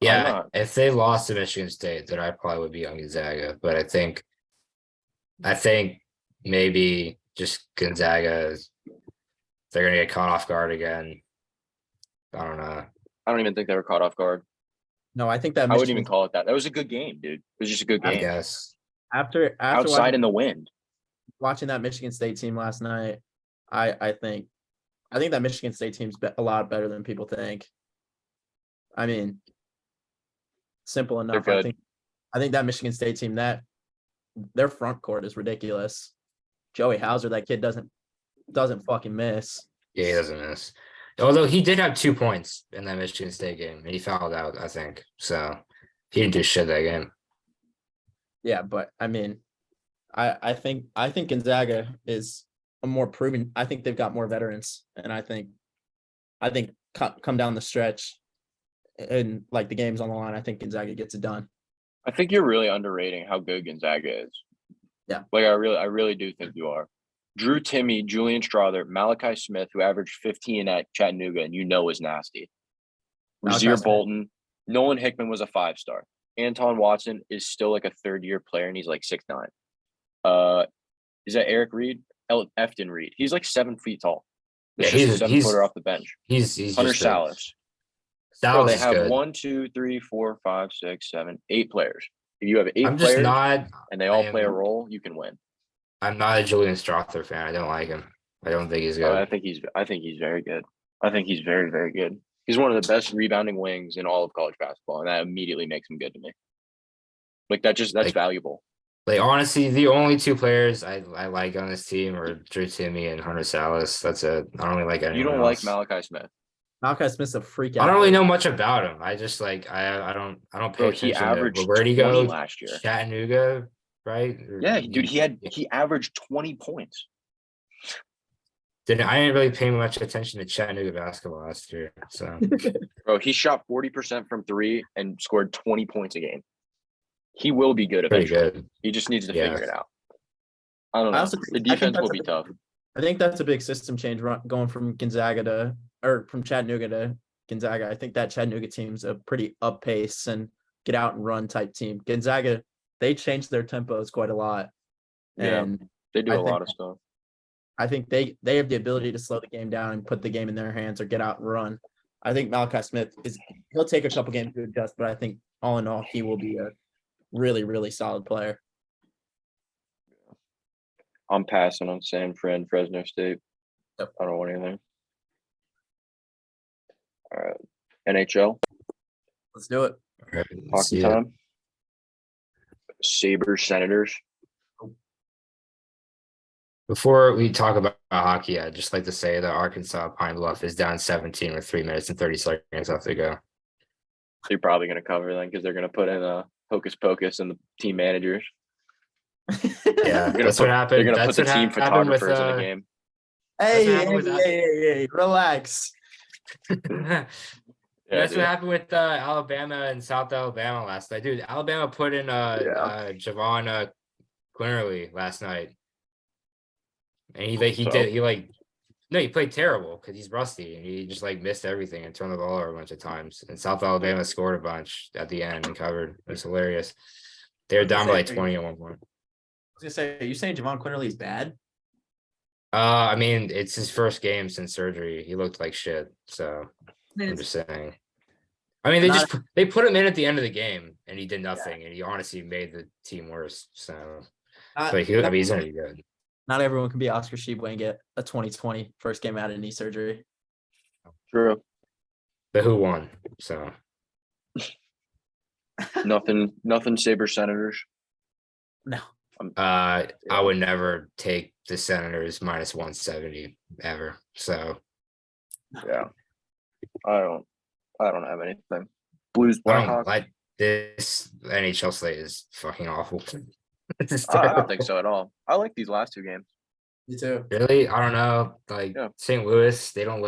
yeah, not? if they lost to Michigan State, then I probably would be on Gonzaga. But I think maybe just Gonzaga, they're gonna get caught off guard again. I don't know. I don't even think they were caught off guard. No, I think that I wouldn't even Michigan, call it that. That was a good game, dude. It was just a good I game. guess. after Outside in the wind. watching that Michigan State team last night, I think that Michigan State team's a lot better than people think. I mean, simple enough. They're good. I think that Michigan State team, that their front court is ridiculous. Joey Hauser, that kid doesn't fucking miss. Yeah, he doesn't miss. Although he did have 2 points in that Michigan State game, and he fouled out, I think. So he didn't do shit that game. Yeah, but I mean, I think Gonzaga is a more proven. I think they've got more veterans, and I think come down the stretch and like the game's on the line, I think Gonzaga gets it done. I think you're really underrating how good Gonzaga is. Yeah. Like I really do think you are. Drew Timmy, Julian Strawther, Malachi Smith, who averaged 15 at Chattanooga and is nasty. Malachi Rasir Smith. Bolton, Nolan Hickman was a 5-star. Anton Watson is still like a third-year player and he's like 6'9". Is that Eric Reed? Efton Reed. He's like 7 feet tall. Yeah, It's just a 7-footer off the bench. He's Hunter just Salas. Bro, Salas they is have good. 1, 2, 3, 4, 5, 6, 7, 8 players. If you have 8 I'm just players not. and they I all play a am- role, you can win. I'm not a Julian Strother fan. I don't like him. I don't think he's good. I think he's very good. I think he's very, very good. He's one of the best rebounding wings in all of college basketball, and that immediately makes him good to me. Like that's Like, valuable. Like honestly, the only 2 players I like on this team are Drew Timmy and Hunter Salas. That's it. I don't really like anyone You don't else. like Malachi Smith. Malachi Smith's a freak out. I don't really player. know much about him. I just like I don't pay Bro, he attention to averaged where'd he 20 go? last year. Chattanooga, right? Or Yeah, dude, he averaged 20 points. I didn't really pay much attention to Chattanooga basketball last year. So Bro, he shot 40% from 3 and scored 20 points a game. He will be good pretty eventually. good. He just needs to Yeah. figure it out. I don't I know. also The think defense that's will a be big- tough. I think that's a big system change going from Gonzaga or from Chattanooga to Gonzaga. I think that Chattanooga team's a pretty up pace and get out and run type team. Gonzaga, they changed their tempos quite a lot. Yeah. And They do I a think- lot of stuff. I think they have the ability to slow the game down and put the game in their hands or get out and run. I think Malachi Smith he'll take a couple games to adjust, but I think all in all, he will be a really, really solid player. I'm passing on San Fran, Fresno State. Yep. I don't want anything. All right. NHL, Let's do it. All right, let's hockey see it. time. Sabres, Senators. Before we talk about hockey, I'd just like to say that Arkansas Pine Bluff is down 17 with 3 minutes and 30 seconds left to go. They're probably going to cover them because they're going to put in a hocus pocus in the team managers. Yeah, They're that's what They're happened. going to That's put the what team happened with photographers in the game. Hey, what hey, happened with that. hey, relax. Yeah, That's dude. what happened with Alabama and South Alabama last night, dude. Alabama put in Javon Quinterly last night, and he played terrible because he's rusty and he just like missed everything and turned the ball over a bunch of times. And South Alabama scored a bunch at the end and covered. It was hilarious. They were down by like 20 at one point. I was gonna say, are you saying Javon Quinterly is bad? I mean, it's his first game since surgery. He looked like shit. So I'm just saying. I mean, they put him in at the end of the game and he did nothing, and he honestly made the team worse. So, but he's gonna be good. Not everyone can be Oscar Sheba and get a 2020 first game out of knee surgery. True. But who won? So Nothing Sabres, Senators. No. I would never take the Senators minus 170 ever. So Yeah. I don't have anything. Blues, I don't Blackhawks. like this NHL slate is fucking awful. It's I don't terrible. think so at all. I like these last 2 games. Me too. Really? I don't know. Like Yeah. St. Louis, they haven't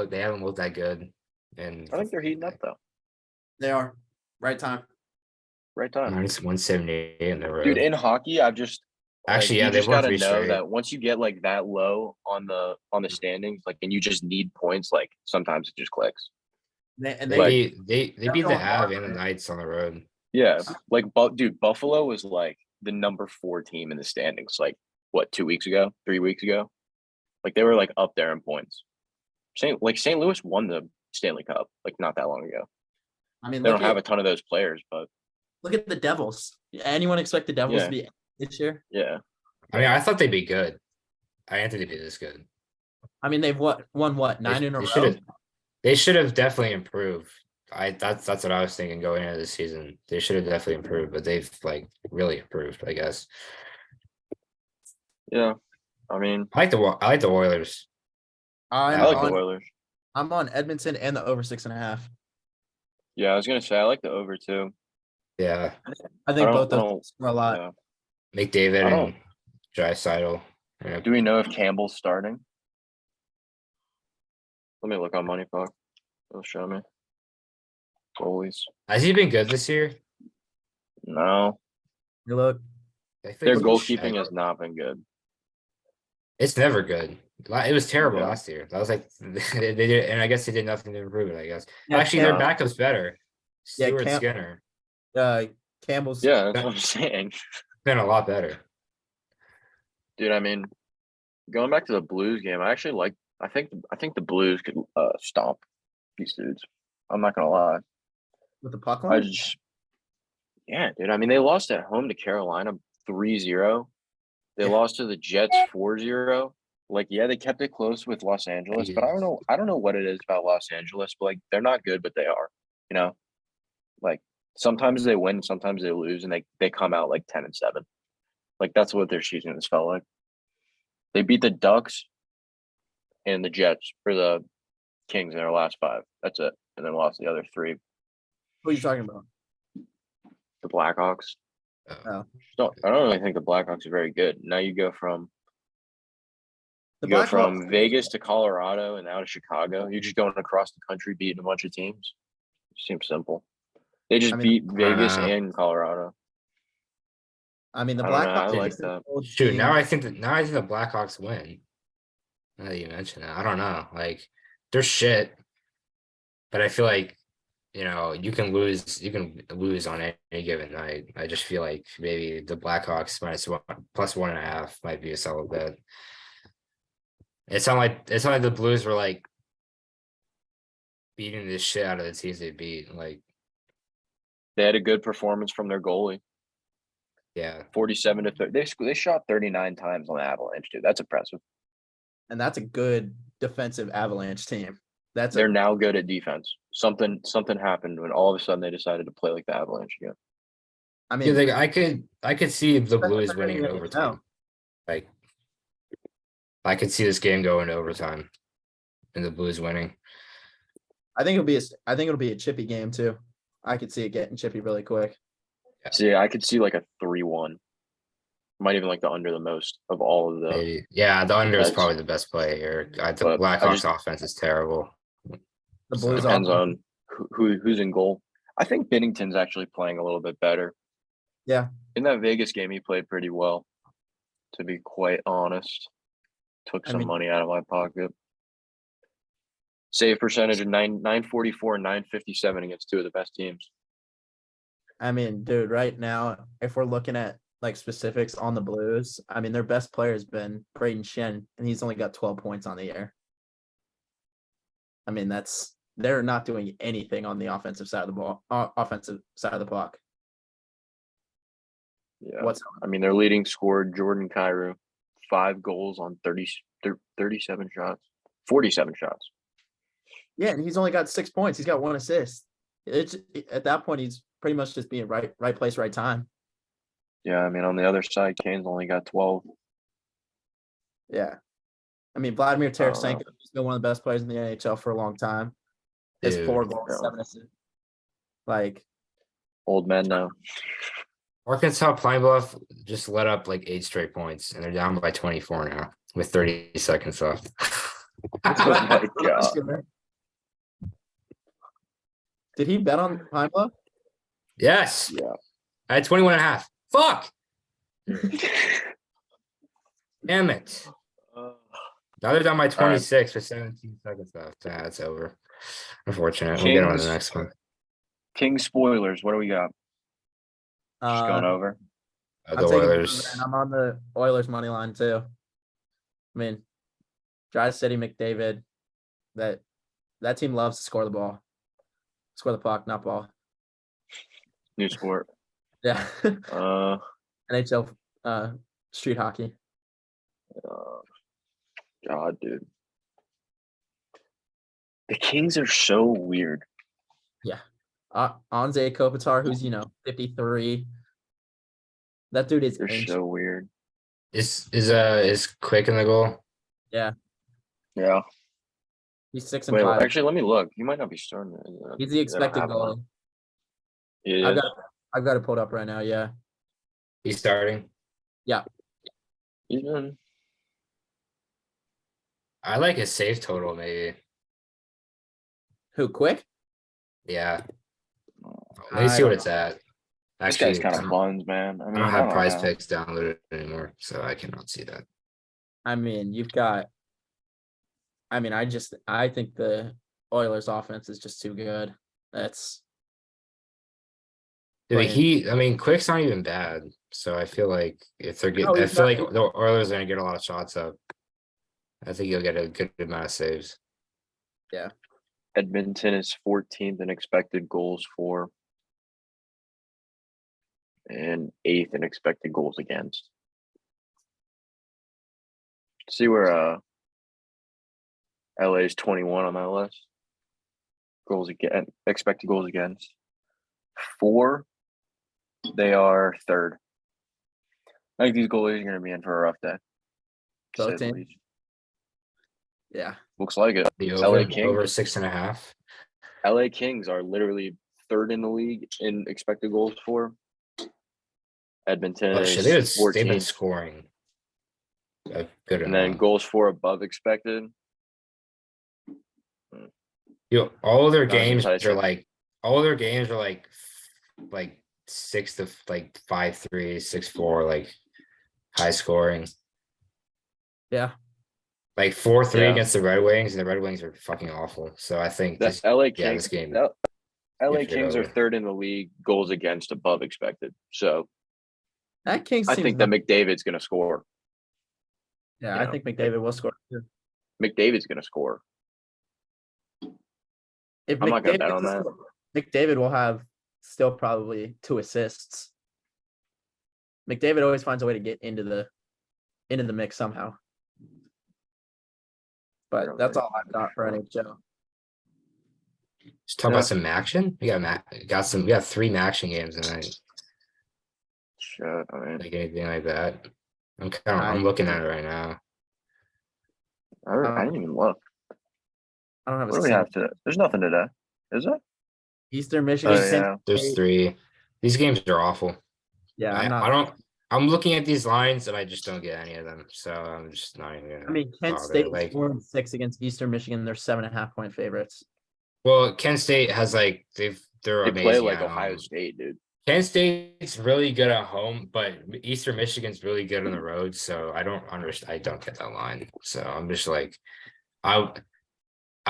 looked that good. And I think they're heating up though. They are. Right time. Right time. minus 178 in the road. Dude, in hockey, I've just Actually, you yeah, they've just won gotta 3 know straight. that once you get like that low on the standings, like, and you just need points, like sometimes it just clicks. They They beat the going hard, Av and the right? Knights on the road. Yeah, like, dude, Buffalo was like the number 4 team in the standings, like what, 2 weeks ago, 3 weeks ago, like they were like up there in points. St. Louis won the Stanley Cup like not that long ago. I mean, They don't have a ton of those players, but look at the Devils. Anyone expect the Devils Yeah. to be this year? yeah, I mean, I thought they'd be good. I didn't think they'd be this good. I mean, they've won what, 9 in a row? They should have definitely improved. That's what I was thinking going into the season. They should have definitely improved, but they've like really improved, I guess. yeah. I mean, I like the Oilers. I'm I like the on, Oilers. I'm on Edmonton and the over 6.5. Yeah, I was gonna say I like the over too. Yeah, I think I both don't- those score a lot. Yeah. McDavid I and don't- Draisaitl. Yeah. Do we know if Campbell's starting? Let me look on Money Puck. It'll show me. Goalies. Has he been good this year? No, You look. I think their he's goalkeeping shit. has not been good. It's never good. It was terrible Yeah. last year. That was like they did, and I guess they did nothing to improve it. I guess Yeah, actually Cam- their backup's better. Yeah, Stuart Cam- Skinner Campbell's. Yeah, that's what I'm saying. been a lot better. Dude, I mean, going back to the Blues game, I actually like. I think the Blues could stomp these dudes. I'm not gonna lie. With the puck I line? just Yeah, dude. I mean, they lost at home to Carolina 3-0. They Yeah. lost to the Jets 4-0. Like, yeah, they kept it close with Los Angeles, but I don't know. I don't know what it is about Los Angeles, but like they're not good, but they are. You know, like sometimes they win, sometimes they lose, and they come out like 10-7. Like that's what their season has felt like. They beat the Ducks and the Jets for the Kings in their last 5. That's it, and then lost the other 3. Who are you talking about? The Blackhawks. Oh. I don't really think the Blackhawks are very good. Now you go from The you go Blackhawks- from Vegas to Colorado and now to Chicago. You're just going across the country beating a bunch of teams. Seems simple. They just I mean, beat Vegas know. and Colorado. I mean, the I don't know, Blackhawks. I like is an that. old Shoot, team. now I think the Blackhawks win. Now that you mention it, I don't know. Like they're shit, but I feel like you can lose on any given night. I just feel like maybe the Blackhawks plus 1.5 might be a solid bet. It's not like the Blues were like beating the shit out of the teams they beat. Like, They had a good performance from their goalie. yeah, 47 to 30. They shot 39 times on the Avalanche, dude. That's impressive. And that's a good defensive Avalanche team. They're now good at defense. Something happened when all of a sudden they decided to play like the Avalanche again. I yeah. mean, Like I could see the Especially Blues if they're winning in getting it overtime. now. Like, I could see this game going to overtime, and the Blues winning. I think it'll be a chippy game too. I could see it getting chippy really quick. See, I could see like a 3-1. Might even like the under the most of all of the. Maybe, yeah. The under is That's- probably the best play here. The But I Blackhawks just- offense is terrible. The So- Blues Depends offense- on who's in goal. I think Binnington's actually playing a little bit better. Yeah. In that Vegas game, he played pretty well. To be quite honest, took I some mean- money out of my pocket. Save percentage of 944 and 957 against 2 of the best teams. I mean, dude, right now, if we're looking at like specifics on the Blues, I mean, their best player has been Braden Shen, and he's only got 12 points on the year. I mean, they're not doing anything on the offensive side of the ball, offensive side of the puck. Yeah. Whatsoever. I mean, their leading scorer, Jordan Kyrou, 5 goals on 37 shots, 47 shots. Yeah, and he's only got 6 points. He's got 1 assist. It's at that point, he's pretty much just being right place, right time. Yeah, I mean, on the other side, Kane's only got 12. Yeah. I mean, Vladimir don't know. Tarasenko has been one of the best players in the NHL for a long time. His Dude, 4 goals, yeah. 7 assists. Like, Old men now. Arkansas Pine Bluff just let up like 8 straight points, and they're down by 24 now with 30 seconds left. Oh my God. Did he bet on Pine Bluff? Yes, Yeah. I had 21.5. Fuck, damn it. Now they're down by 26 with 17 seconds left. That's over. Unfortunate. We'll get on to the Kings. next one. King spoilers. What do we got? Just going over. The I'm taking Oilers. and I'm on the Oilers money line too. I mean, Dry City McDavid, that team loves to score the ball. Score the puck, not ball. New sport. Yeah. Uh, NHL street hockey. God, dude. The Kings are so weird. Anze Kopitar, who's 53. That dude is They're ancient. so weird. Is Quick in the goal? Yeah. He's 6 and Wait, 5. actually, let me look. He might not be starting. He's the They don't expected have him on. goalie. He I've is. got it pulled up right now. Yeah. He's starting. He's in. I like his save total, maybe. Who, Quick? Yeah. Let me see what it's at. This Actually, guy's kind of buns, man. I I mean, don't have know. Prize Picks downloaded anymore, so I cannot see that. I mean, you've got. I mean, I think the Oilers offense is just too good. That's. Dude, I mean, Quick's not even bad. So I feel like if they're getting, No, I he's feel not. like the Oilers are gonna get a lot of shots up. I think you'll get a good amount of saves. Edmonton is 14th in expected goals for. and 8th in expected goals against. See where LA is 21 on that list. Goals again, expected goals against. 4, they are 3rd. I think these goalies are going to be in for a rough day. to say Both the teams. least. Yeah. Looks like it. The LA over, Kings. over 6.5. LA Kings are literally 3rd in the league in expected goals for. Edmonton Oh is shit, they've been 14, scoring a good and then amount. goals for above expected. Yo, all of their Not games are enticing. like, all of their games are like 6 to like 5-3, 6-4, like high scoring. Yeah. Like 4-3 Yeah. against the Red Wings, and the Red Wings are fucking awful. So I think The this, LA yeah, Kings, this game. LA gives it Kings are over. 3rd in the league goals against above expected. So That Kings I team's think that not- McDavid's going to score. Yeah, you I know, think McDavid will score. Too. McDavid's going to score. If I'm not gonna bet McDavid on that. McDavid will have still probably 2 assists. McDavid always finds a way to get into the mix somehow. But You're that's right. all I've got for NHL. Just talk Yeah. about some action. We got 3 action games tonight. Shit, I mean, Like anything like that. I'm looking at it right now. I didn't even look. I don't have What a do we single have today? There's nothing today. Is there? Eastern Michigan. Oh, There's, yeah. there's 3. These games are awful. Yeah, I'm looking at these lines and I just don't get any of them. So I'm just not even gonna I mean, Kent bother. State Like, 4-6 against Eastern Michigan. They're 7.5-point favorites. well, Kent State has like they're They amazing play like at Ohio home. State, dude. Kent State's really good at home, but Eastern Michigan's really good on the road. So I don't understand. I don't get that line. So I'm just like, I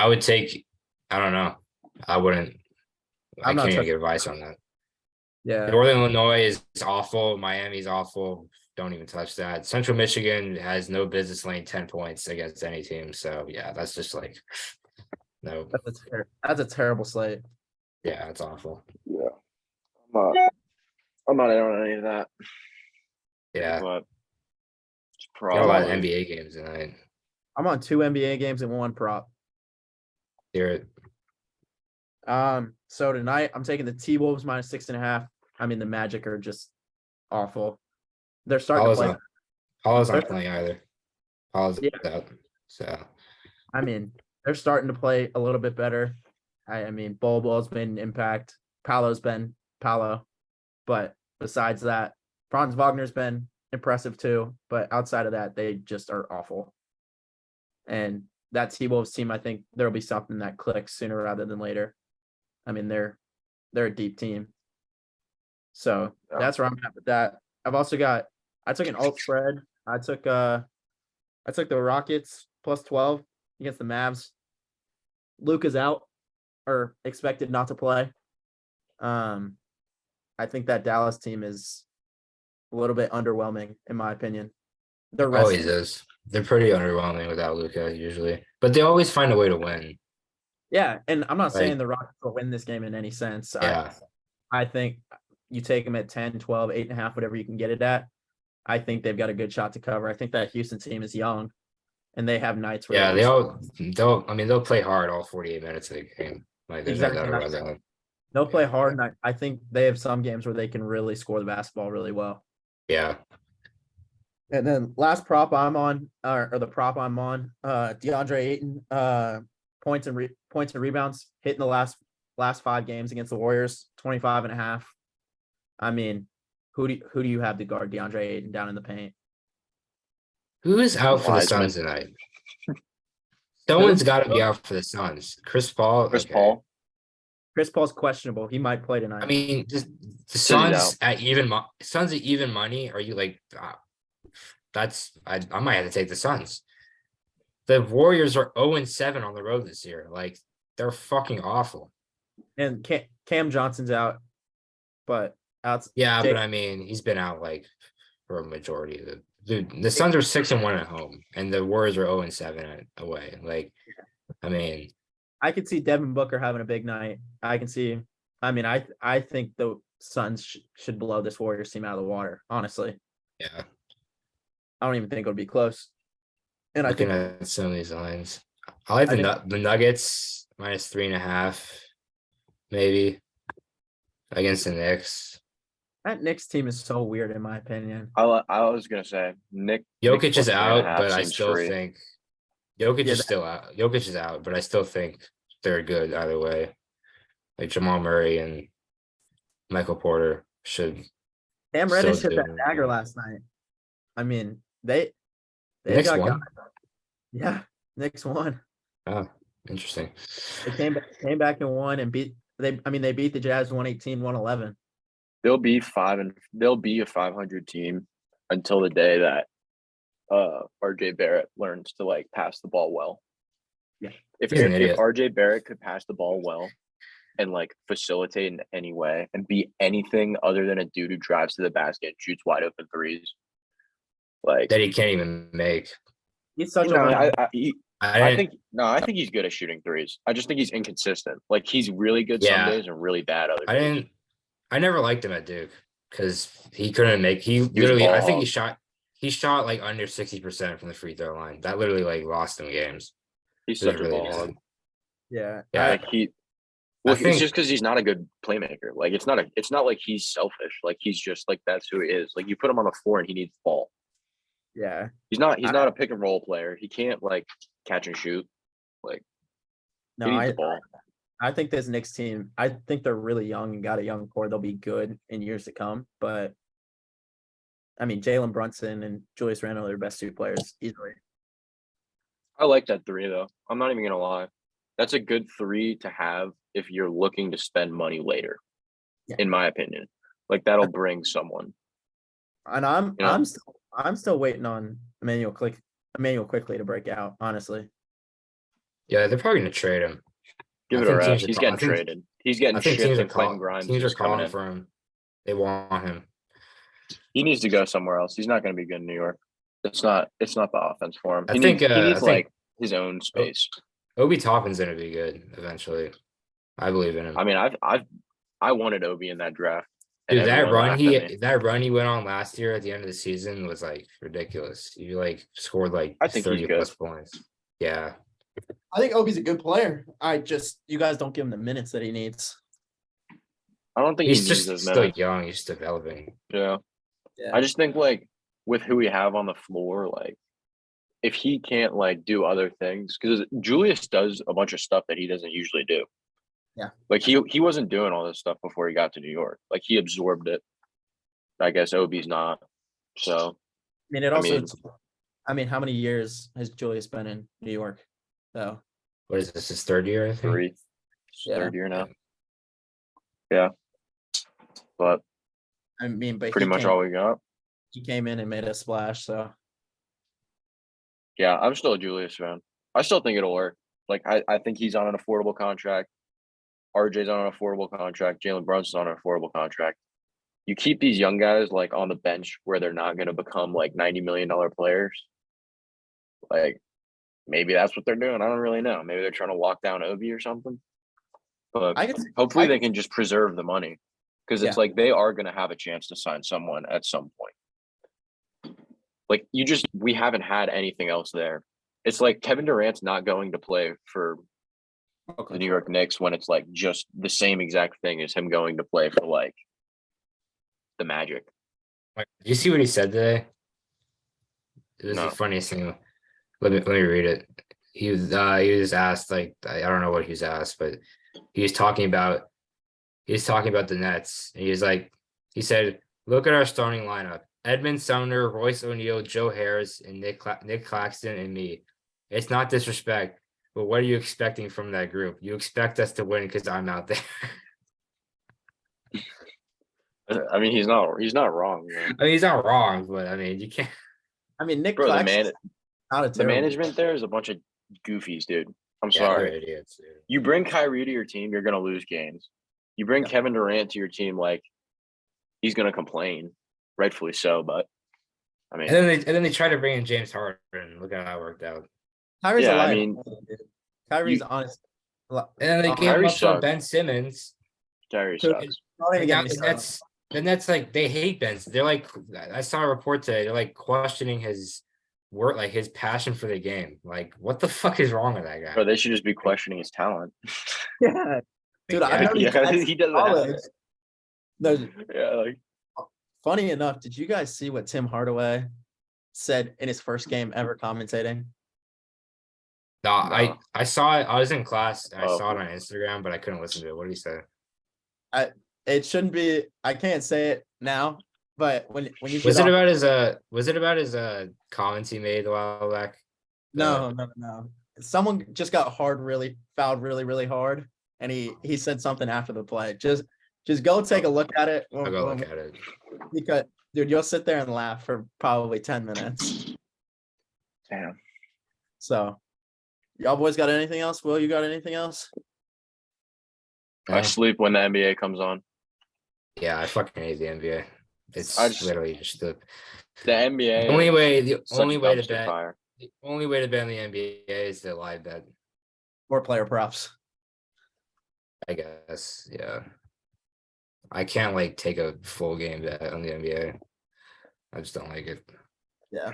would take. I don't know. I wouldn't. I I'm not can't even touching- give advice on that. Yeah. Northern Illinois is awful. Miami's awful. Don't even touch that. Central Michigan has no business laying 10 points against any team. So yeah, that's just like no. That's a terrible slate. Yeah, it's awful. Yeah. I'm not in on any of that. Yeah, But it's got a lot of probably NBA games tonight. I'm on 2 NBA games and 1 prop. They're So tonight I'm taking the T-Wolves minus 6.5. I mean, the Magic are just awful. They're starting to play. Paula's not playing either. Paula's Yeah. out. So I mean, they're starting to play a little bit better. I mean, Bol made an impact. Paolo's been Paolo. But besides that, Franz Wagner's been impressive too. But outside of that, they just are awful. And that T-Wolves team, I think there'll be something that clicks sooner rather than later. I mean, they're a deep team. So Yeah. that's where I'm at with that. I took an alt spread. I took the Rockets plus 12 against the Mavs. Luke is out or expected not to play. I think that Dallas team is a little bit underwhelming, in my opinion. The rest, always is. They're pretty underwhelming without Luka usually, but they always find a way to win. yeah, and I'm not saying Like- the Rockets will win this game in any sense. Yeah, I think you take them at 10, 12, 8.5, whatever you can get it at. I think they've got a good shot to cover. I think that Houston team is young, and they have nights where yeah. they They'll play hard all 48 minutes of the game. Like there's Exactly. no doubt about that. they'll play hard. And I think they have some games where they can really score the basketball really well. Yeah, And then last prop I'm on, or the prop I'm on, DeAndre Ayton, points and rebounds hitting the last 5 games against the Warriors, 25.5. I mean, who do you have to guard DeAndre Ayton down in the paint? who is out for the Wiseman. Suns tonight? Someone's got to be out for the Suns. Chris Paul. Chris Okay. Paul. Chris Paul's questionable. He might play tonight. I mean, the City's Suns at even money. Are you like? I might have to take the Suns. The Warriors are 0-7 on the road this year. Like they're fucking awful. and Cam Johnson's out, but Yeah, Jake- but I mean, he's been out like for a majority of the Suns are 6-1 at home, and the Warriors are 0-7 away. Like, I mean, I could see Devin Booker having a big night. I can see. I mean, I think the Suns should blow this Warriors team out of the water. Honestly, Yeah, I don't even think it'll be close. And I looking think at some of these lines, I like I the think- the Nuggets -3.5, maybe against the Knicks. that Knicks team is so weird in my opinion. I was gonna say Nick. Jokic plus is out, 3.5 but I seems still free. think Jokic Yeah, is still out. Jokic is out, but I still think they're good either way. Like Jamal Murray and Michael Porter should. Cam still Reddish hit do that it. dagger last night. I mean, they Knicks got won. guys. Yeah, Knicks won. Oh, interesting. They came back and won and beat they beat the Jazz 118-111. They'll be a 500 team until the day that RJ Barrett learns to like pass the ball well. Yeah. If He's an idiot. RJ Barrett could pass the ball well and like facilitate in any way and be anything other than a dude who drives to the basket and shoots wide open threes, like That he can't even make. He's such no, a winner. I think he's good at shooting threes. I just think he's inconsistent. Like he's really good some Yeah. days and really bad other days. I never liked him at Duke because he couldn't make. He was literally, I ball think hog. he shot like under 60% from the free throw line. That literally like lost him games. He's It was such a really ball bad. hog. Yeah. Yeah. Like well, think- it's just because he's not a good playmaker. Like it's not like he's selfish. Like he's just like that's who he is. Like you put him on the floor and he needs the ball. Yeah. He's not a pick and roll player. He can't like catch and shoot. Like No, he needs I the ball. I think this Knicks team, I think they're really young and got a young core. They'll be good in years to come. But I mean, Jalen Brunson and Julius Randle are their best two players easily. I like that three though. I'm not even gonna lie. That's a good three to have if you're looking to spend money later. Yeah. In my opinion, like that'll bring someone. And I'm Yeah. I'm still waiting on Emmanuel Quickly to break out, honestly. Yeah, they're probably gonna trade him. Give I it a think rest. teams are He's call- getting I think- traded. He's getting I think shipped teams are and Clayton calling. Grimes Teams are is coming calling in. for him. They want him. He needs to go somewhere else. He's not going to be good in New York. It's not the offense for him. I He think, needs, he I needs think- like his own space. Obi Toppin's gonna be good eventually. I believe in him. I mean, I wanted Obi in that draft. and Dude, that everyone run laughed he at me. that run he went on last year at the end of the season was like ridiculous. He like scored like I think he's 30 good. plus points. Yeah. I think Obi's a good player. You guys don't give him the minutes that he needs. I don't think He's he needs just those still minutes. young. He's developing. Yeah. Yeah. I just think like with who we have on the floor, like if he can't like do other things, because Julius does a bunch of stuff that he doesn't usually do. Yeah. Like he wasn't doing all this stuff before he got to New York. Like he absorbed it. I guess Obi's not. So I mean, I mean- how many years has Julius been in New York? So What is this? His third year, I think. 3, Yeah. third year now. Yeah. But I mean, but pretty much all we got. he came in and made a splash. So Yeah, I'm still a Julius fan. I still think it'll work. Like I think he's on an affordable contract. RJ's on an affordable contract. Jalen Brunson's on an affordable contract. You keep these young guys like on the bench where they're not going to become like $90 million players. Like maybe that's what they're doing. I don't really know. Maybe they're trying to lock down Obi or something. But I could hopefully they can just preserve the money because it's Yeah. like they are going to have a chance to sign someone at some point. Like we haven't had anything else there. It's like Kevin Durant's not going to play for the New York Knicks when it's like just the same exact thing as him going to play for like the Magic. Did you see what he said today? It was No. the funniest thing. Let me read it. He was asked, like, I don't know what he was asked, but he was talking about the Nets. And he said, look at our starting lineup. Edmund Sumner, Royce O'Neal, Joe Harris, and Nick Claxton and me. It's not disrespect, but what are you expecting from that group? You expect us to win because I'm out there. I mean, he's not wrong. Man. I mean, he's not wrong, but I mean, you can't. I mean, Nick Bro, Claxton's not a the terrible- management there is a bunch of goofies, dude. I'm Yeah, they're sorry. idiots, dude. You bring Kyrie to your team, you're gonna lose games. You bring Yeah. Kevin Durant to your team, like he's gonna complain, rightfully so. But I mean, And then they try to bring in James Harden. Look how that worked out. Kyrie's Yeah, a I liar. mean, Kyrie's honest. And then they Oh, gave him Kyrie up for sucks. Ben Simmons. Kyrie So sucks. Don't even And get now me started. that's like they hate Benz. They're like, I saw a report today. They're like questioning his work, like his passion for the game. Like, what the fuck is wrong with that guy? Bro, they should just be questioning his talent. Yeah. Dude, I've Yeah. known Yeah, since he doesn't have college. it. There's Yeah, like funny enough, did you guys see what Tim Hardaway said in his first game ever commentating? No, I saw it. I was in class. And I Oh. saw it on Instagram, but I couldn't listen to it. What did he say? It shouldn't be. I can't say it now, but when you Was get it off, about his comments he made a while back? no. Someone just got fouled really hard, and he said something after the play. Just go take a look at it. I'll go look at it. Because dude, you'll sit there and laugh for probably 10 minutes. damn. So, y'all boys got anything else? Will, you got anything else? I sleep when the NBA comes on. Yeah, I fucking hate the NBA. It's I just- literally just the NBA. only is way. The such only way to dumpster bet. fire. The only way to bet on the NBA is to live bet. Or player props? I guess. Yeah. I can't like take a full game bet on the NBA. I just don't like it. Yeah.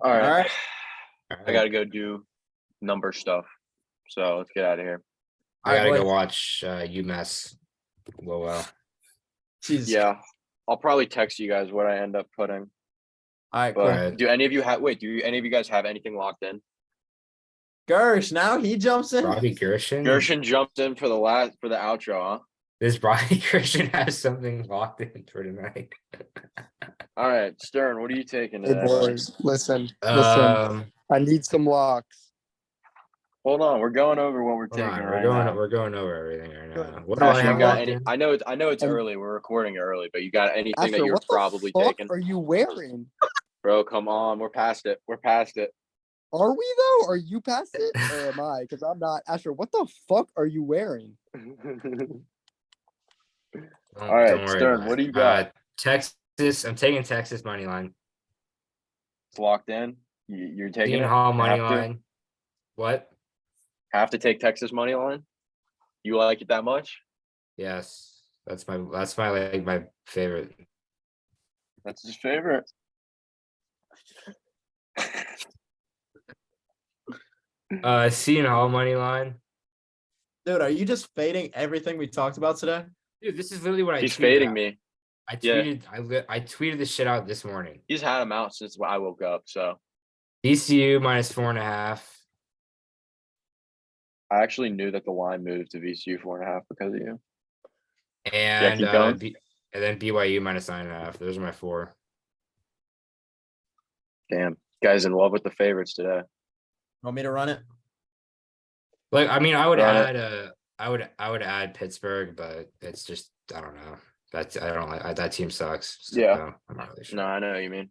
All right. All right. I gotta go do number stuff. So let's get out of here. I gotta Alright, go boys. watch UMass. Well. Jesus. Yeah. I'll probably text you guys what I end up putting. All right, But cool. Alright. do any of you have any of you guys have anything locked in? Gersh, now he jumps in. Robbie Gershon. Gershon jumped in for the outro, huh? Does Robbie Gershon have something locked in for tonight? All right, Stern, what are you taking Hey today, buddy? boys, listen. Um, I need some locks. Hold on, we're going over what we're hold on, taking we're right going now. we're going over everything right Good. now. What do I Asher, have you got locked any? in? I know it's And- early. We're recording early, but you got anything that Asher, you're what probably the fuck taking? are you wearing? Bro, come on, we're past it. We're past it. Are we though? Are you past it or am I? Because I'm not. Asher, what the fuck are you wearing? All right, Don't worry Stern, about what do it. you got? Texas. I'm taking Texas money line. It's locked in. You're taking Dean it. Hall money Have to? line. What? Have to take Texas money line. You like it that much? Yes, that's my like my favorite. That's his favorite. Seton Hall money line. Dude, are you just fading everything we talked about today? Dude, this is literally what I He's tweeted fading out. me. I Yeah. tweeted this shit out this morning. He's had him out since I woke up. So VCU minus 4.5. I actually knew that the line moved to VCU 4.5 because of you. And keep going. and then BYU minus 9.5. Those are my four. Damn, guy's in love with the favorites today. Want me to run it? Like, I mean, I would Run add I would add Pittsburgh, but it's just I don't know. I don't like that team sucks. So Yeah. I'm not really sure. No, I know what you mean.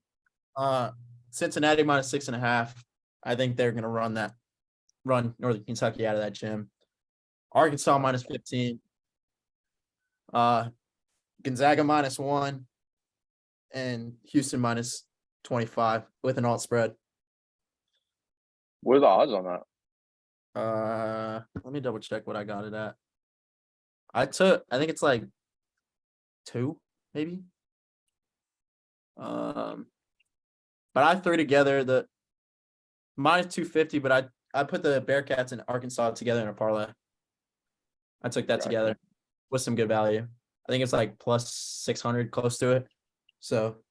Cincinnati minus 6.5. I think they're gonna run Northern Kentucky out of that gym. Arkansas minus 15. Gonzaga minus 1. And Houston minus 25 with an alt spread. What are the odds on that? Let me double check what I got it at. I think it's like 2, maybe. But I threw together the minus 250, but I put the Bearcats and Arkansas together in a parlay. I took that Gotcha. together with some good value. I think it's like plus 600, close to it. So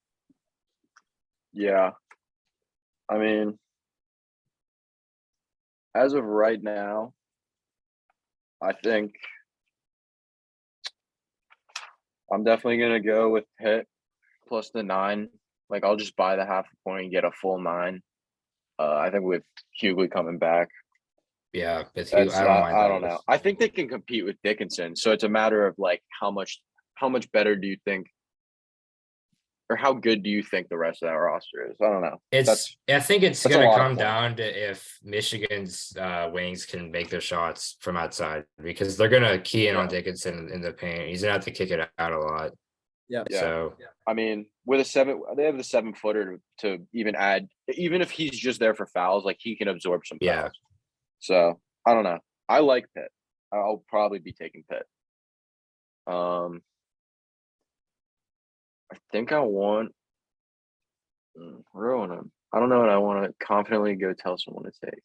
Yeah. I mean, as of right now, I think I'm definitely gonna go with Pitt plus the 9. Like I'll just buy the half a point and get a full 9. I think with Hughley coming back, Yeah, but that's I don't mind I that. don't know. I think they can compete with Dickinson. So it's a matter of like how much better do you think, or how good do you think the rest of that roster is? I don't know. I think it's that's a gonna lot of come points. down to if Michigan's wings can make their shots from outside because they're gonna key in on Yeah. Dickinson in the paint. He's gonna have to kick it out a lot. yeah. So I mean, with they have the 7-footer to even add, even if he's just there for fouls, like he can absorb some Yeah. fouls. So I don't know. I like Pitt. I'll probably be taking Pitt. I think I want. Where do I wanna? I don't know what I want to confidently go tell someone to take.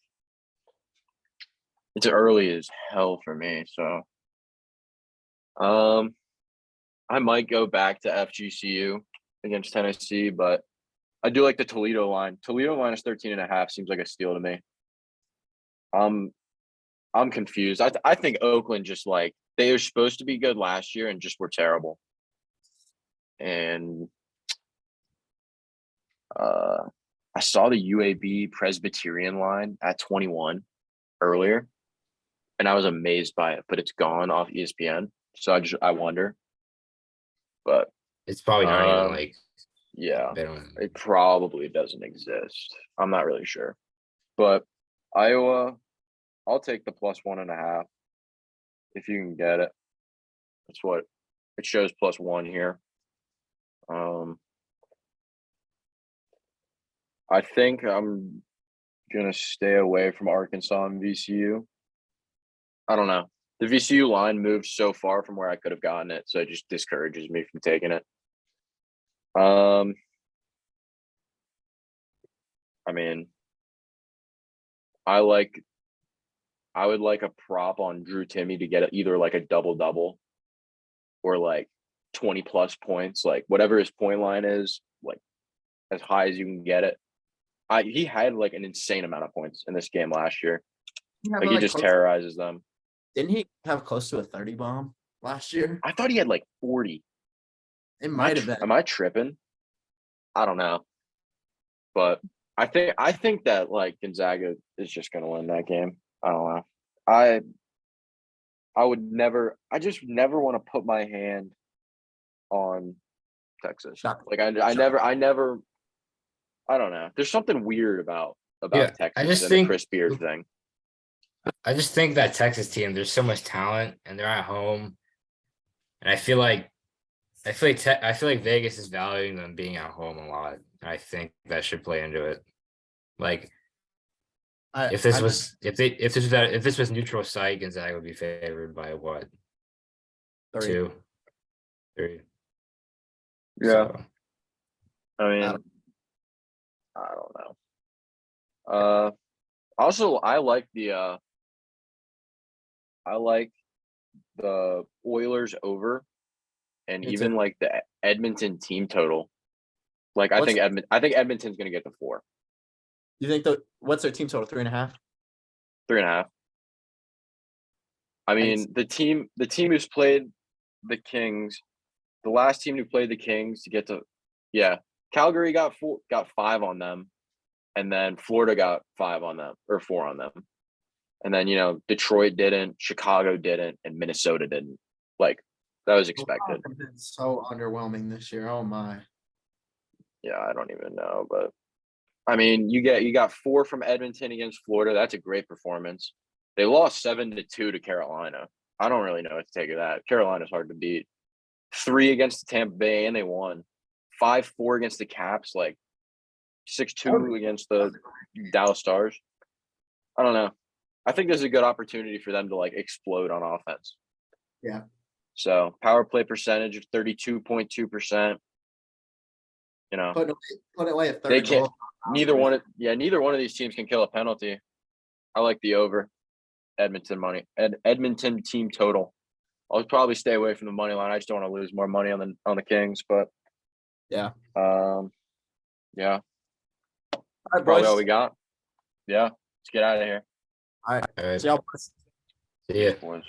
It's early as hell for me, so. I might go back to FGCU against Tennessee, but I do like the Toledo line. Toledo minus 13.5 seems like a steal to me. I'm confused. I think Oakland just like they were supposed to be good last year and just were terrible. And I saw the UAB Presbyterian line at 21 earlier, and I was amazed by it, but it's gone off ESPN. So I wonder. But It's probably not even Um, like yeah, they don't. it probably doesn't exist. I'm not really sure. But Iowa, I'll take the +1.5 if you can get it. That's what it shows +1 here. I think I'm gonna stay away from Arkansas and VCU. I don't know. The VCU line moved so far from where I could have gotten it, so it just discourages me from taking it. I mean, I would like a prop on Drew Timmy to get either like a double or like 20 plus points, like whatever his point line is, like as high as you can get it. He had like an insane amount of points in this game last year. Like he just terrorizes them. Didn't he have close to a 30 bomb last year? I thought he had like 40. It might have been. Am I tripping? I don't know. But I think that like Gonzaga is just gonna win that game. I don't know. I just never want to put my hand on Texas. Shocker. Like I never I don't know. There's something weird about Yeah, I Texas just and the think- Chris Beard thing. I just think that Texas team, there's so much talent and they're at home. And I feel like Vegas is valuing them being at home a lot. And I think that should play into it. Like if this was neutral site, Gonzaga would be favored by what? 2, 3. Yeah. So, I mean, I don't know. Also, I like the Oilers over, and Me even too. like the Edmonton team total. Like I think Edmonton's gonna get the 4, You think what's their team total? 3.5? 3.5. I mean, the team who's played the Kings, the last team who played the Kings to get to, Calgary got 5 on them, and then Florida got 5 on them or 4 on them, and then Detroit didn't, Chicago didn't, and Minnesota didn't. Like that was expected. It's been so underwhelming this year. Oh my. Yeah, I don't even know, but I mean, you got 4 from Edmonton against Florida. That's a great performance. They lost 7-2 to Carolina. I don't really know what to take of that. Carolina's hard to beat. 3 against the Tampa Bay, and they won. 5-4 against the Caps, like 6-2 against the Dallas Stars. I don't know. I think this is a good opportunity for them to like explode on offense. Yeah. So power play percentage of 32.2%. Put away a third They can't. goal. Neither one of these teams can kill a penalty. I like the over. Edmonton money. Edmonton team total. I'll probably stay away from the money line. I just don't want to lose more money on the Kings, but Yeah. Yeah. All right, Probably boys. all we got. Yeah. Let's get out of here. All right. all right. See y'all. See ya. Boys.